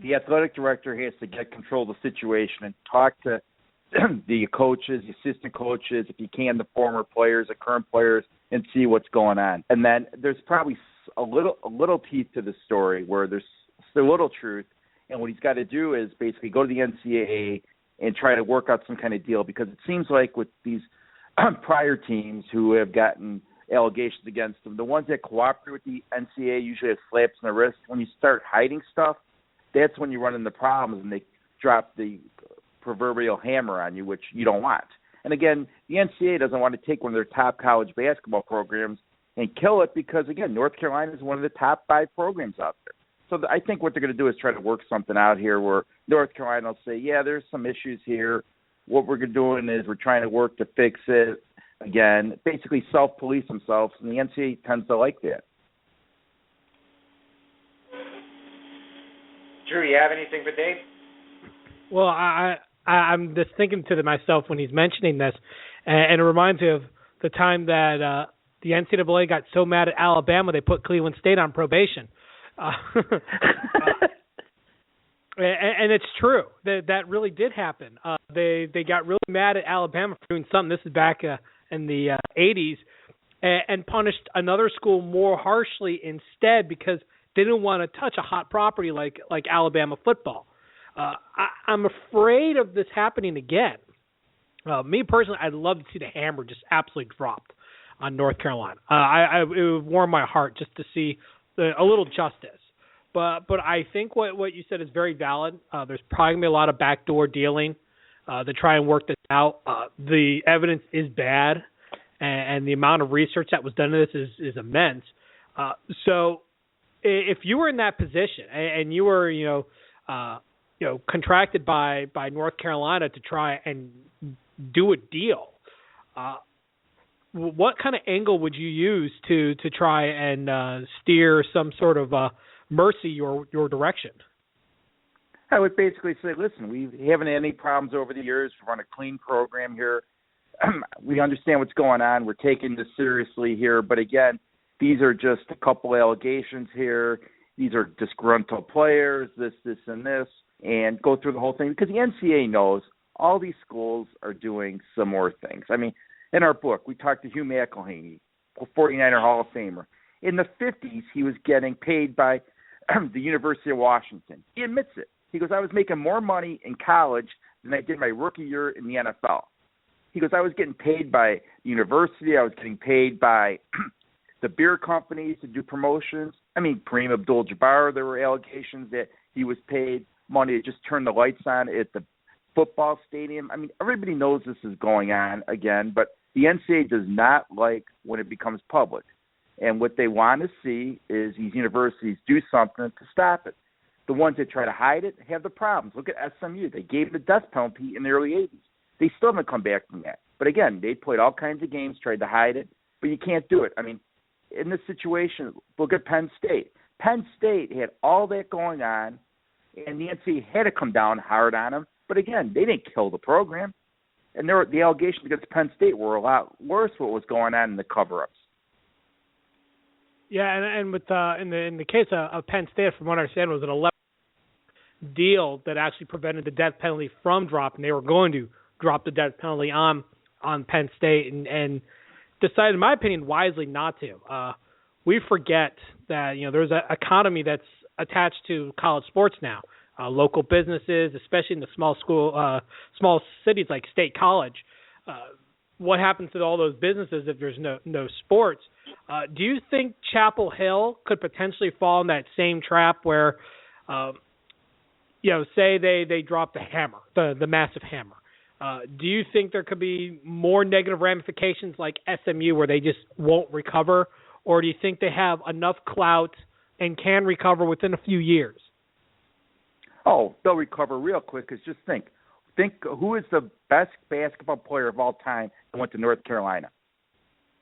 the athletic director has to get control of the situation and talk to the coaches, the assistant coaches, if you can, the former players, the current players, and see what's going on. And then there's probably a little teeth to the story where there's a little truth. And what he's got to do is basically go to the NCAA and try to work out some kind of deal, because it seems like with these prior teams who have gotten allegations against them, the ones that cooperate with the NCAA usually have slaps in the wrist. When you start hiding stuff, that's when you run into problems and they drop the proverbial hammer on you, which you don't want. And again, the NCAA doesn't want to take one of their top college basketball programs and kill it because, again, North Carolina is one of the top 5 programs out there. So I think what they're going to do is try to work something out here where North Carolina will say, yeah, there's some issues here. What we're doing is we're trying to work to fix it. Again, basically self-police themselves, and the NCAA tends to like that. Drew, you have anything for Dave? Well, I'm just thinking to myself when he's mentioning this, and it reminds me of the time that the NCAA got so mad at Alabama they put Cleveland State on probation. And it's true that really did happen. They got really mad at Alabama for doing something. This is back in the 80s, and punished another school more harshly instead because they didn't want to touch a hot property like Alabama football. I'm afraid of this happening again. Me personally, I'd love to see the hammer just absolutely dropped on North Carolina. It would warm my heart just to see a little justice. But I think what you said is very valid. There's probably going to be a lot of backdoor dealing to try and work this out. The evidence is bad, and the amount of research that was done to this is immense. So if you were in that position and you were, contracted by North Carolina to try and do a deal, what kind of angle would you use to try and steer some sort of mercy your direction? I would basically say, listen, we haven't had any problems over the years. We run a clean program here. We understand what's going on. We're taking this seriously here. But again, these are just a couple allegations here. These are disgruntled players, this, and this, and go through the whole thing. Because the NCAA knows all these schools are doing similar things. I mean, in our book, we talked to Hugh McElhaney, a 49er Hall of Famer. In the 50s, he was getting paid by the University of Washington. He admits it. He goes, I was making more money in college than I did my rookie year in the NFL. He goes, I was getting paid by the university. I was getting paid by the beer companies to do promotions. I mean, Kareem Abdul-Jabbar, there were allegations that he was paid money to just turn the lights on at the football stadium. I mean, everybody knows this is going on again, but the NCAA does not like when it becomes public. And what they want to see is these universities do something to stop it. The ones that try to hide it have the problems. Look at SMU. They gave the death penalty in the early 80s. They still haven't come back from that. But again, they played all kinds of games, tried to hide it, but you can't do it. I mean, in this situation, look at Penn State. Penn State had all that going on, and the NCAA had to come down hard on them. But again, they didn't kill the program. And the allegations against Penn State were a lot worse what was going on in the cover-ups. Yeah, and with in the case of Penn State, from what I understand, was an 11 deal that actually prevented the death penalty from dropping. They were going to drop the death penalty on Penn State and decided, in my opinion, wisely not to. We forget that there's an economy that's attached to college sports now. Local businesses, especially in the small cities like State College. What happens to all those businesses if there's no sports? Do you think Chapel Hill could potentially fall in that same trap where, say they drop the hammer, the massive hammer? Do you think there could be more negative ramifications like SMU where they just won't recover? Or do you think they have enough clout and can recover within a few years? Oh, they'll recover real quick. Because just think who is the best basketball player of all time that went to North Carolina?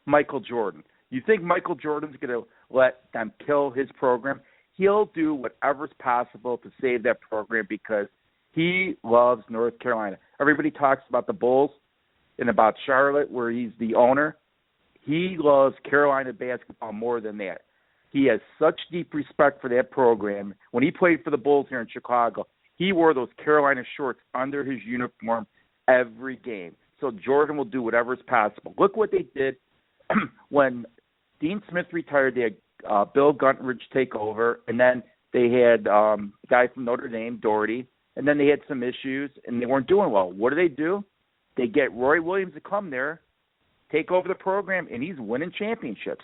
Michael Jordan. You think Michael Jordan's going to let them kill his program? He'll do whatever's possible to save that program because he loves North Carolina. Everybody talks about the Bulls and about Charlotte where he's the owner. He loves Carolina basketball more than that. He has such deep respect for that program. When he played for the Bulls here in Chicago, he wore those Carolina shorts under his uniform every game. So Jordan will do whatever is possible. Look what they did when Dean Smith retired. They had Bill Guntridge take over, and then they had a guy from Notre Dame, Doherty, and then they had some issues, and they weren't doing well. What do? They get Roy Williams to come there, take over the program, and he's winning championships.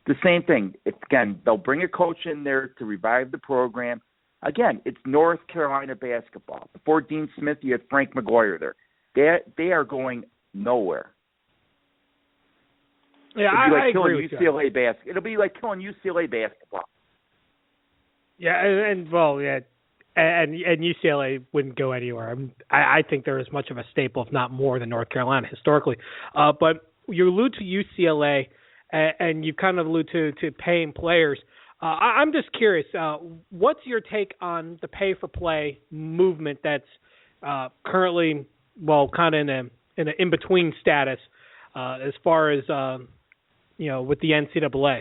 The same thing. Again, they'll bring a coach in there to revive the program. Again, it's North Carolina basketball. Before Dean Smith, you had Frank McGuire there. They are going nowhere. Yeah, I agree with UCLA basketball. It'll be like killing UCLA basketball. Yeah, and UCLA wouldn't go anywhere. I think they're as much of a staple, if not more, than North Carolina historically. But you allude to UCLA, and you kind of allude to paying players. I'm just curious, what's your take on the pay-for-play movement that's currently, kind of in an in-between status as far as, with the NCAA?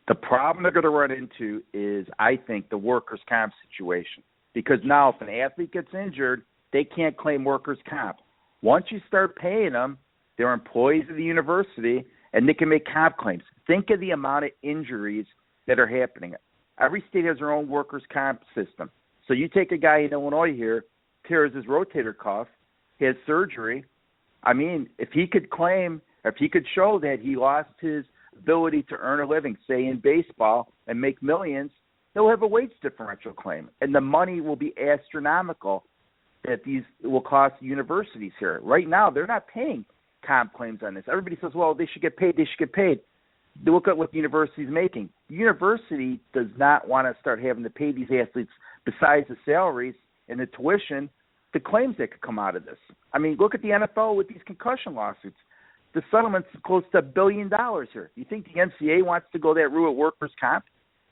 The problem they're going to run into is, I think, the workers' comp situation. Because now if an athlete gets injured, they can't claim workers' comp. Once you start paying them, They're employees of the university, and they can make comp claims. Think of the amount of injuries that are happening. Every state has their own workers' comp system. So you take a guy in Illinois here, tears his rotator cuff, has surgery. I mean, if he could show that he lost his ability to earn a living, say in baseball, and make millions, he'll have a wage differential claim. And the money will be astronomical that these will cost universities here. Right now, they're not paying comp claims on this. Everybody says, well, they should get paid. They look at what the university is making. The university does not want to start having to pay these athletes, besides the salaries and the tuition, the claims that could come out of this. I mean, look at the NFL with these concussion lawsuits. The settlement's close to $1 billion here. You think the NCAA wants to go that route with workers' comp?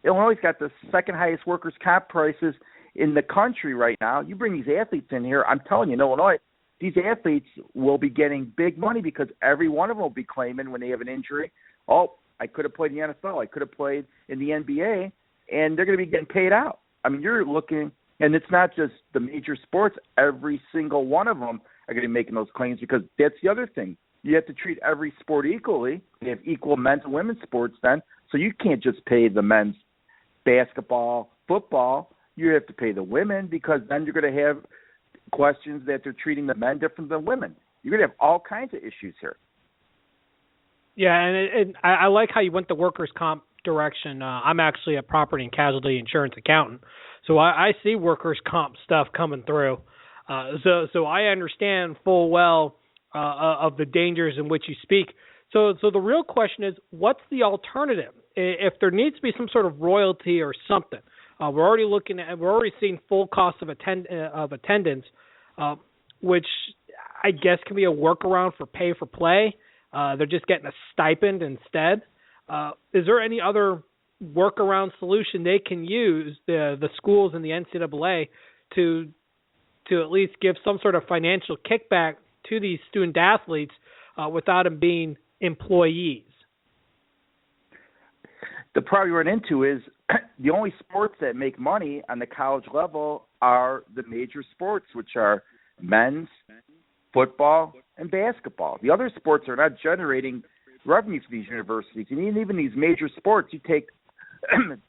Illinois' got the second highest workers' comp prices in the country right now. You bring these athletes in here, I'm telling you, in Illinois, these athletes will be getting big money because every one of them will be claiming when they have an injury, oh, I could have played in the NFL, I could have played in the NBA, and they're going to be getting paid out. I mean, you're looking, and it's not just the major sports. Every single one of them are going to be making those claims because that's the other thing. You have to treat every sport equally. You have equal men's and women's sports then, so you can't just pay the men's basketball, football. You have to pay the women because then you're going to have questions that they're treating the men different than women. You're going to have all kinds of issues here. Yeah, and I like how you went the workers' comp direction. I'm actually a property and casualty insurance accountant, so I see workers' comp stuff coming through. So I understand full well of the dangers in which you speak. So the real question is, what's the alternative? If there needs to be some sort of royalty or something, we're already seeing full cost of attendance, which I guess can be a workaround for pay for play. They're just getting a stipend instead. Is there any other workaround solution they can use, the schools and the NCAA, to at least give some sort of financial kickback to these student athletes without them being employees? The problem you run into is the only sports that make money on the college level are the major sports, which are men's, football, and basketball. The other sports are not generating revenue for these universities. And even these major sports, you take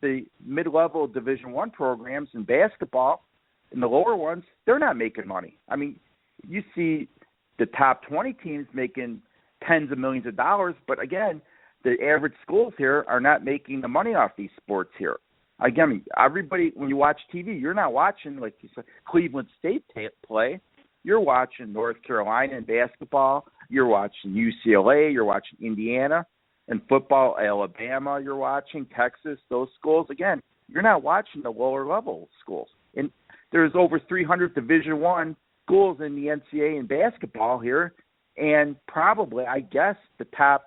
the mid-level Division I programs in basketball, and the lower ones, they're not making money. I mean, you see the top 20 teams making tens of millions of dollars, but again, the average schools here are not making the money off these sports here. Again, everybody, when you watch TV, you're not watching, like you said, Cleveland State play. You're watching North Carolina in basketball. You're watching UCLA. You're watching Indiana. In football, Alabama, you're watching Texas, those schools. Again, you're not watching the lower level schools. And there's over 300 Division I schools in the NCAA in basketball here, and probably, I guess, the top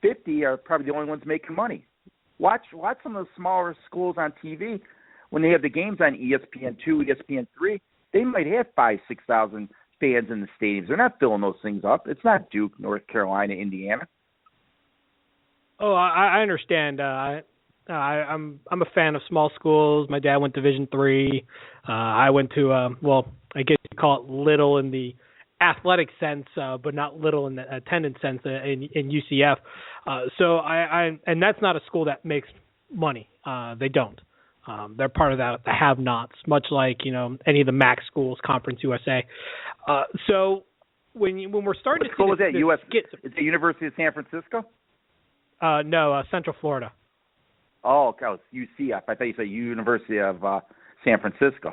50 are probably the only ones making money. Watch some of the smaller schools on TV when they have the games on ESPN2, ESPN3. They might have 5,000, 6,000 fans in the stadiums. They're not filling those things up. It's not Duke, North Carolina, Indiana. Oh, I understand. I'm a fan of small schools. My dad went Division III. I went to I guess you call it little in the athletic sense, but not little in the attendance sense in UCF. So and that's not a school that makes money. They don't. They're part of the have-nots, much like any of the MAC schools, Conference USA. So when we're starting to see what school is that? Is it University of San Francisco? No, Central Florida. Oh, okay. It's UCF. I thought you said University of San Francisco.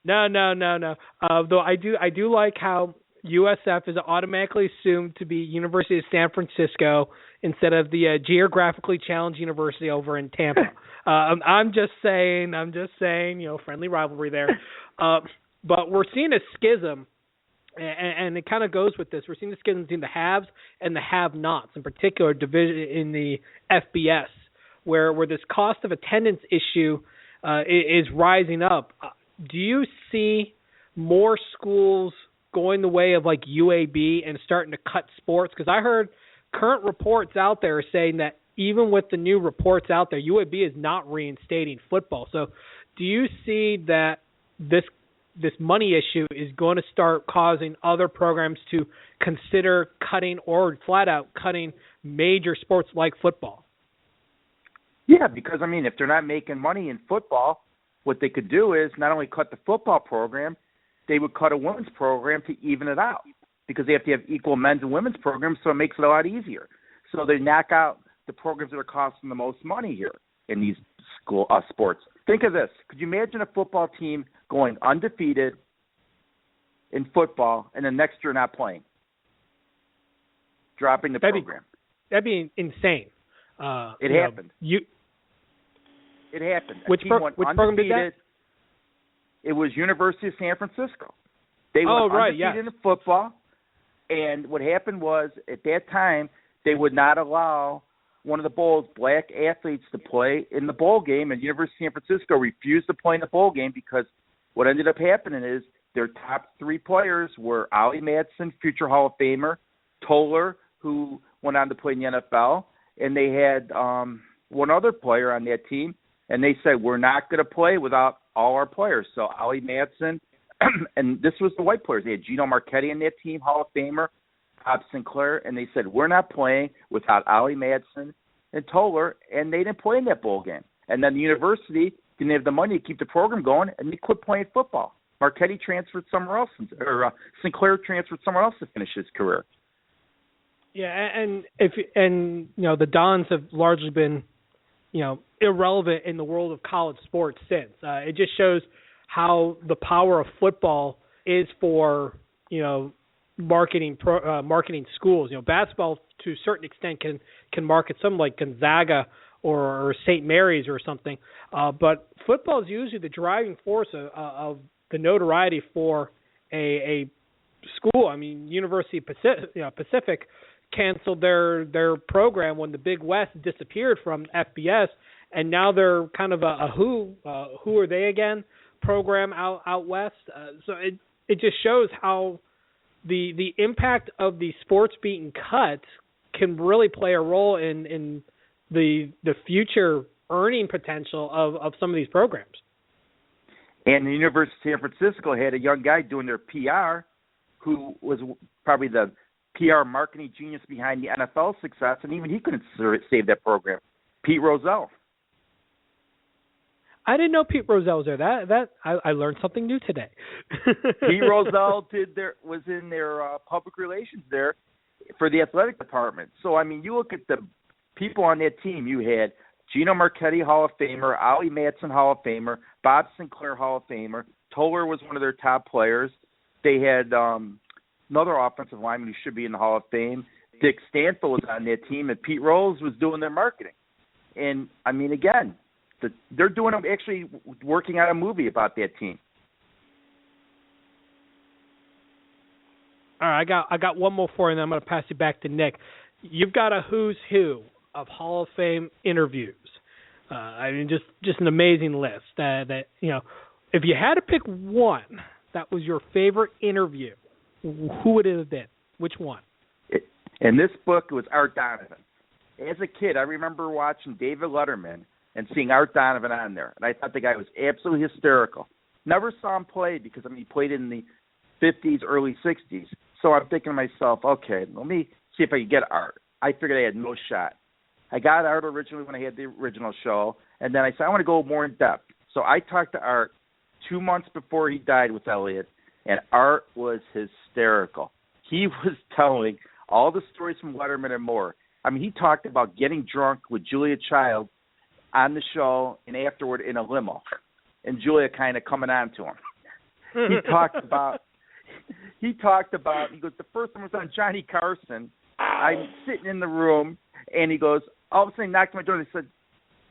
No. Though I do like how USF is automatically assumed to be University of San Francisco instead of the geographically challenged university over in Tampa. I'm just saying, friendly rivalry there. But we're seeing a schism, and it kind of goes with this. We're seeing the schism between the haves and the have-nots, in particular division in the FBS, where this cost of attendance issue is rising up. Do you see more schools going the way of like UAB and starting to cut sports? Because I heard current reports out there saying that even with the new reports out there, UAB is not reinstating football. So do you see that this this money issue is going to start causing other programs to consider cutting or flat out cutting major sports like football. Yeah, because, I mean, if they're not making money in football, what they could do is not only cut the football program, they would cut a women's program to even it out, because they have to have equal men's and women's programs, so it makes it a lot easier. So they knock out the programs that are costing the most money here in these school sports. Think of this. Could you imagine a football team going undefeated in football and the next year not playing? Dropping the program. That'd be insane. It happened. It happened. Which program did that? It was University of San Francisco. They went undefeated in football, and what happened was at that time they would not allow one of the bowls black athletes to play in the bowl game, and University of San Francisco refused to play in the bowl game because what ended up happening is their top three players were Ollie Madsen, future Hall of Famer, Toller, who went on to play in the NFL, and they had one other player on that team, and they said, we're not going to play without all our players. So Ollie Madsen, and this was the white players. They had Gino Marchetti on that team, Hall of Famer, Bob Sinclair, and they said, we're not playing without Ollie Madsen and Toller, and they didn't play in that bowl game. And then the university didn't have the money to keep the program going, and they quit playing football. Marchetti transferred somewhere else, or Sinclair transferred somewhere else to finish his career. Yeah, and the Dons have largely been, irrelevant in the world of college sports since. It just shows how the power of football is for, marketing schools. Basketball to a certain extent can market something like Gonzaga or St. Mary's or something, but football is usually the driving force of the notoriety for a school. I mean, University of Pacific canceled their program when the Big West disappeared from FBS, and now they're kind of a who are they again program out west. So it just shows how the impact of the sports being cut can really play a role in the future earning potential of some of these programs. And the University of San Francisco had a young guy doing their PR who was probably the PR marketing genius behind the NFL success, and even he couldn't save that program. Pete Rozelle. I didn't know Pete Rozelle was there. I learned something new today. Pete Rozelle was in their public relations there for the athletic department. So, I mean, you look at the people on that team. You had Gino Marchetti, Hall of Famer, Ollie Madsen, Hall of Famer, Bob Sinclair, Hall of Famer. Toller was one of their top players. They had another offensive lineman who should be in the Hall of Fame. Dick Stanfield was on that team, and Pete Rose was doing their marketing. And, I mean, again, they're actually working on a movie about that team. All right, I got one more for you, and then I'm going to pass it back to Nick. You've got a who's who of Hall of Fame interviews. I mean, just an amazing list. That if you had to pick one that was your favorite interview, who would it have been? Which one? In this book, it was Art Donovan. As a kid, I remember watching David Letterman and seeing Art Donovan on there, and I thought the guy was absolutely hysterical. Never saw him play because, he played in the 50s, early 60s. So I'm thinking to myself, okay, let me see if I can get Art. I figured I had no shot. I got Art originally when I had the original show, and then I said, I want to go more in depth. So I talked to Art 2 months before he died with Elliot, and Art was hysterical. He was telling all the stories from Letterman and more. I mean, he talked about getting drunk with Julia Child on the show and afterward in a limo, and Julia kind of coming on to him. He goes, the first one was on Johnny Carson. I'm sitting in the room, and he goes, all of a sudden he knocked on my door and he said,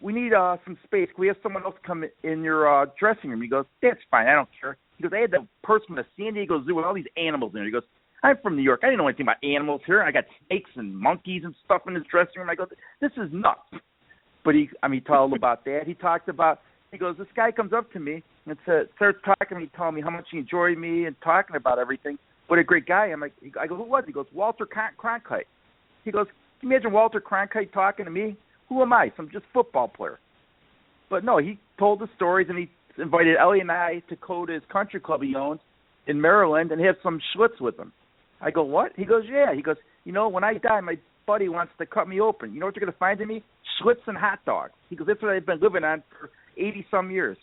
we need some space. Can we have someone else come in your dressing room? He goes, that's fine. I don't care. He goes, I had that person from the San Diego Zoo with all these animals in there. He goes, I'm from New York. I didn't know anything about animals here. I got snakes and monkeys and stuff in his dressing room. I go, this is nuts. But he told about that. He goes, this guy comes up to me and starts talking to me, telling me how much he enjoyed me and talking about everything. What a great guy. I go, who was he? He goes, Walter Cronkite. He goes, can you imagine Walter Cronkite talking to me? Who am I? Some just football player. But no, he told the stories, and he invited Ellie and I to go to his country club he owns in Maryland and have some Schlitz with him. I go, what? He goes, yeah. He goes, when I die, my buddy wants to cut me open. You know what you're going to find in me? Schlitz and hot dogs. He goes, that's what I've been living on for 80-some years.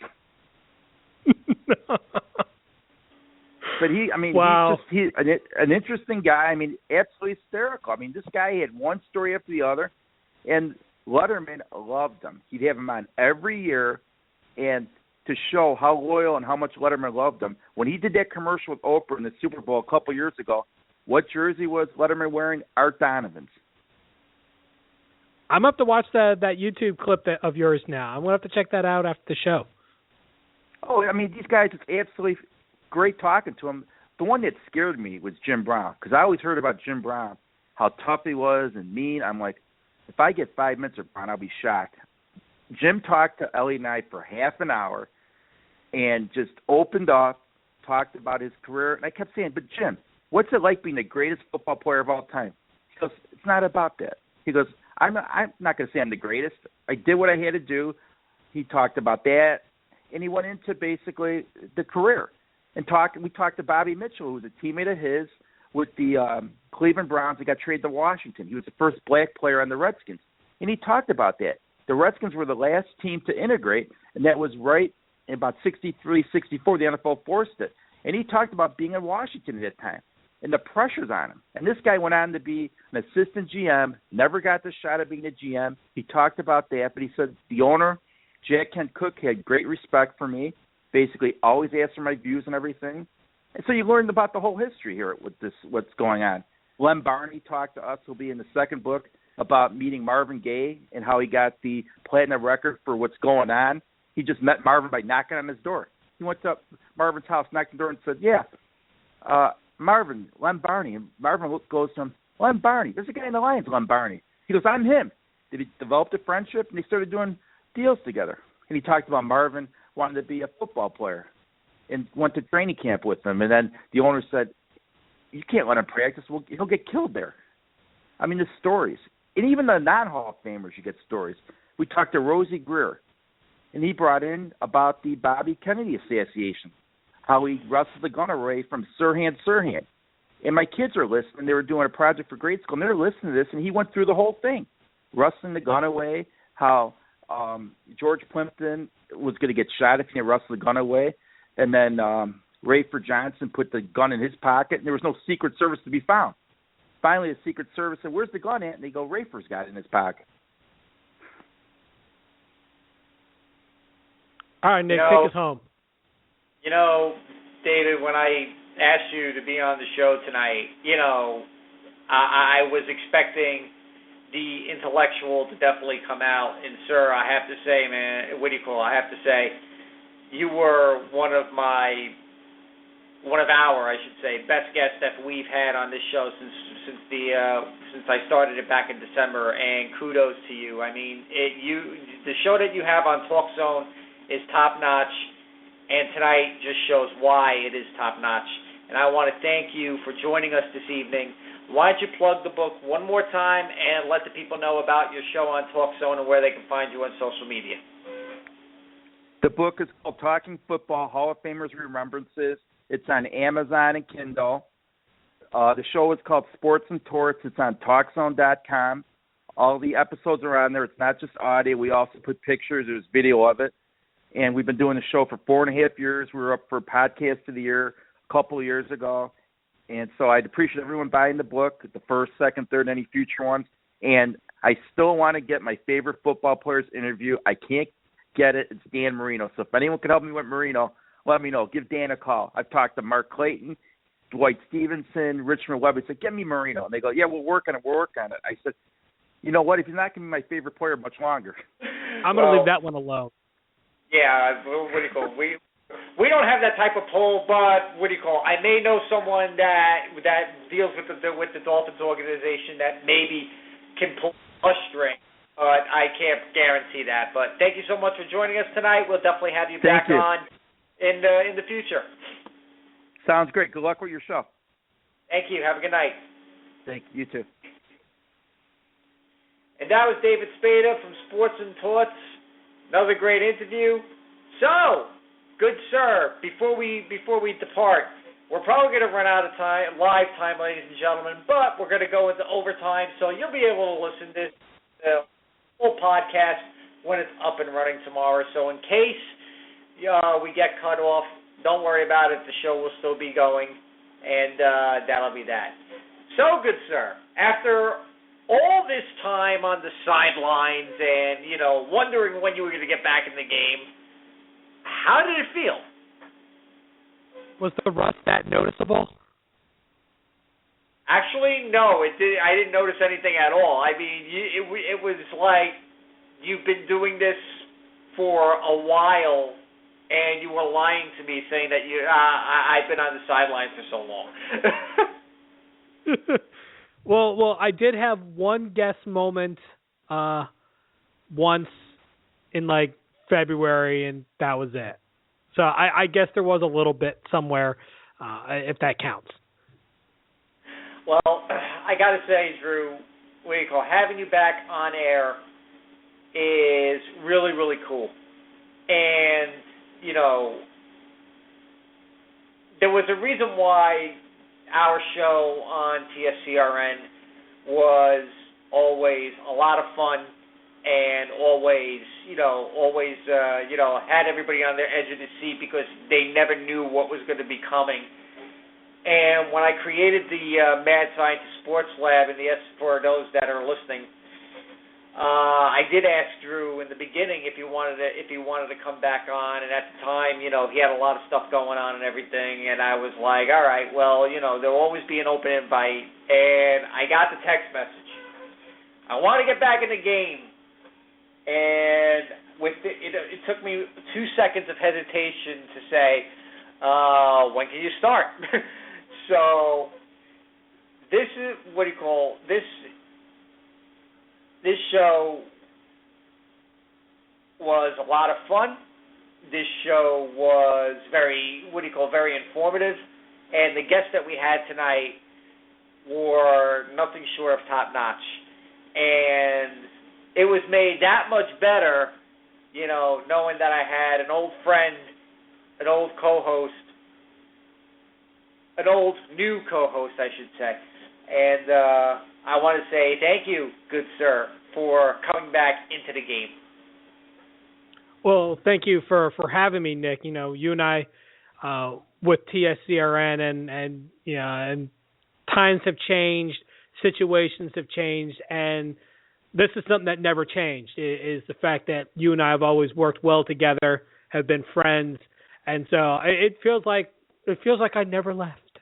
But wow. he's an interesting guy. I mean, absolutely hysterical. I mean, this guy had one story after the other, and Letterman loved him. He'd have him on every year, and to show how loyal and how much Letterman loved him, when he did that commercial with Oprah in the Super Bowl a couple years ago, what jersey was Letterman wearing? Art Donovan's. I'm up to watch that YouTube clip of yours now. I'm going to have to check that out after the show. Oh, I mean, these guys, it's absolutely great talking to him. The one that scared me was Jim Brown, because I always heard about Jim Brown, how tough he was and mean. I'm like, if I get 5 minutes of Brown, I'll be shocked. Jim talked to Ellie and I for half an hour and just opened up, talked about his career. And I kept saying, but Jim, what's it like being the greatest football player of all time? He goes, it's not about that. He goes, I'm not going to say I'm the greatest. I did what I had to do. He talked about that, and he went into basically the career. And we talked to Bobby Mitchell, who was a teammate of his with the Cleveland Browns that got traded to Washington. He was the first black player on the Redskins. And he talked about that. The Redskins were the last team to integrate, and that was right in about 63, 64, the NFL forced it. And he talked about being in Washington at that time and the pressures on him. And this guy went on to be an assistant GM, never got the shot of being a GM. He talked about that, but he said the owner, Jack Kent Cooke, had great respect for me, basically always asked for my views and everything. And so you learned about the whole history here with this, what's going on. Len Barney talked to us, who'll be in the second book, about meeting Marvin Gaye and how he got the platinum record for what's going on. He just met Marvin by knocking on his door. He went to Marvin's house, knocked on the door, and said, yeah, Marvin, Len Barney. And Marvin goes to him, Len Barney. There's a guy in the Lions, Len Barney. He goes, I'm him. They developed a friendship, and they started doing deals together. And he talked about Marvin wanting to be a football player and went to training camp with him. And then the owner said, you can't let him practice. He'll get killed there. I mean, the stories. And even the non-Hall of Famers, you get stories. We talked to Rosie Greer, and he brought in about the Bobby Kennedy assassination, how he wrestled the gun away from Sirhan. And my kids are listening. They were doing a project for grade school, and they're listening to this, and he went through the whole thing, wrestling the gun away, how George Plimpton was going to get shot if he wrestled the gun away, and then Rayford Johnson put the gun in his pocket, and there was no Secret Service to be found. Finally, the Secret Service said, where's the gun at? And they go, Rayford's got it in his pocket. All right, Nick, take us home. You know, David, when I asked you to be on the show tonight, I was expecting the intellectual to definitely come out. And, sir, I have to say, man, I have to say, you were one of our, I should say, best guests that we've had on this show since I started it back in December, and kudos to you. I mean, the show that you have on Talk Zone is top-notch, and tonight just shows why it is top-notch. And I want to thank you for joining us this evening. Why don't you plug the book one more time and let the people know about your show on Talk Zone and where they can find you on social media. The book is called Talking Football, Hall of Famers Remembrances. It's on Amazon and Kindle. The show is called Sports and Torts. It's on TalkZone.com. All the episodes are on there. It's not just audio. We also put pictures. There's video of it. And we've been doing the show for 4.5 years. We were up for Podcast of the Year a couple of years ago. And so I'd appreciate everyone buying the book, the first, second, third, any future ones. And I still want to get my favorite football players interview. I can't get it. It's Dan Marino. So if anyone can help me with Marino, let me know. Give Dan a call. I've talked to Mark Clayton, Dwight Stevenson, Richmond Webb. I said, get me Marino. And they go, yeah, we'll work on it. I said, you know what? If he's not going to be my favorite player much longer. I'm going to leave that one alone. Yeah, we don't have that type of pull, but I may know someone that deals with the Dolphins organization that maybe can pull a string. But I can't guarantee that. But thank you so much for joining us tonight. We'll definitely have you back on in the future. Sounds great. Good luck with your show. Thank you. Have a good night. Thank you. You too. And that was David Spada from Sports and Torts. Another great interview. So, good sir, before we depart, we're probably going to run out of time, live time, ladies and gentlemen, but we're going to go into overtime, so you'll be able to listen to this full podcast when it's up and running tomorrow. So in case we get cut off, don't worry about it. The show will still be going, and that'll be that. So, good sir, after all this time on the sidelines and, wondering when you were going to get back in the game, how did it feel? Was the rust that noticeable? Actually, no. I didn't notice anything at all. I mean, it was like you've been doing this for a while, and you were lying to me saying that I've been on the sidelines for so long. Well, I did have one guest moment once in like February, and that was it. So I guess there was a little bit somewhere, if that counts. Well, I got to say, Drew, having you back on air is really, really cool. And, there was a reason why our show on TSCRN was always a lot of fun and always had everybody on their edge of the seat because they never knew what was going to be coming. And when I created the Mad Scientist Sports Lab, and for those that are listening, I did ask Drew in the beginning if he wanted to come back on, and at the time, he had a lot of stuff going on and everything, and I was like, all right, well, there'll always be an open invite, and I got the text message. I want to get back in the game, and it took me 2 seconds of hesitation to say, when can you start? So this is this show was a lot of fun. This show was very informative, and the guests that we had tonight were nothing short of top notch. And it was made that much better, knowing that I had an old friend, an old co-host, an old new co-host, I should say. And I want to say thank you, good sir, for coming back into the game. Well, thank you for having me, Nick. You and I with TSCRN and times have changed, situations have changed, and this is something that never changed, is the fact that you and I have always worked well together, have been friends, and so it feels like I never left.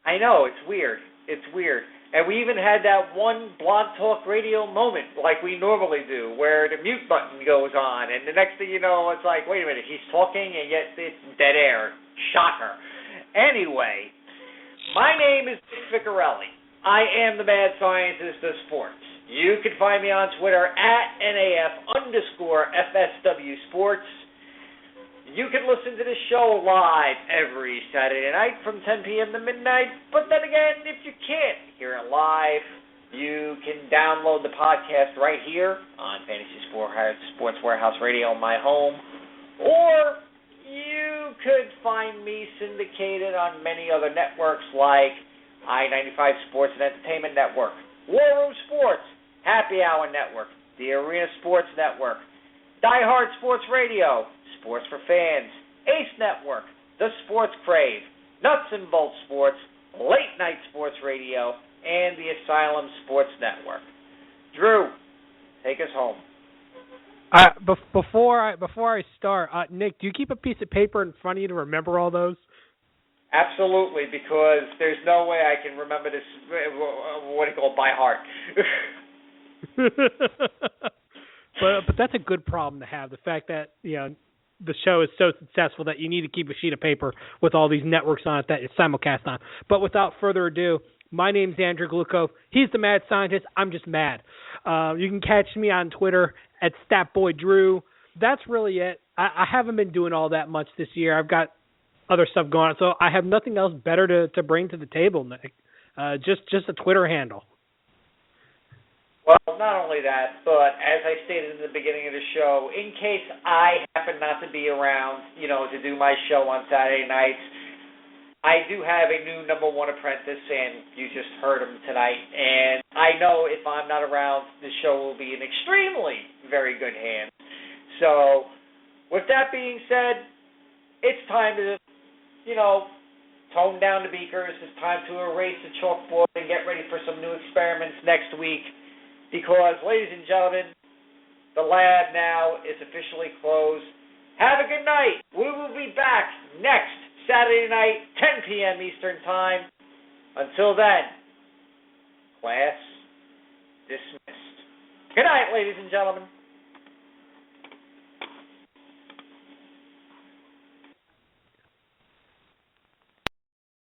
I know, it's weird. And we even had that one Blog Talk Radio moment like we normally do where the mute button goes on, and the next thing you know, it's like, wait a minute, he's talking, and yet it's dead air. Shocker. Anyway, my name is Nick Ficorelli. I am the Mad Scientist of Sports. You can find me on Twitter at NAF_FSW Sports. You can listen to the show live every Saturday night from 10 p.m. to midnight. But then again, if you can't hear it live, you can download the podcast right here on Fantasy Sports Warehouse Radio, my home. Or you could find me syndicated on many other networks like I-95 Sports and Entertainment Network, War Room Sports, Happy Hour Network, the Arena Sports Network, Die Hard Sports Radio, Sports for Fans, Ace Network, The Sports Crave, Nuts and Bolts Sports, Late Night Sports Radio, and the Asylum Sports Network. Drew, take us home. Before I start, Nick, do you keep a piece of paper in front of you to remember all those? Absolutely, because there's no way I can remember this, by heart. But that's a good problem to have, the fact that, the show is so successful that you need to keep a sheet of paper with all these networks on it that it's simulcast on. But without further ado, my name's Andrew Gluchov. He's the Mad Scientist. I'm just mad. You can catch me on Twitter at StatBoyDrew. That's really it. I haven't been doing all that much this year. I've got other stuff going on, so I have nothing else better to bring to the table, Nick. Just a Twitter handle. Well, not only that, but as I stated in the beginning of the show, in case I happen not to be around, to do my show on Saturday nights, I do have a new number one apprentice, and you just heard him tonight. And I know if I'm not around, the show will be in extremely very good hands. So, with that being said, it's time to, tone down the beakers. It's time to erase the chalkboard and get ready for some new experiments next week. Because, ladies and gentlemen, the lab now is officially closed. Have a good night. We will be back next Saturday night, 10 p.m. Eastern Time. Until then, class dismissed. Good night, ladies and gentlemen.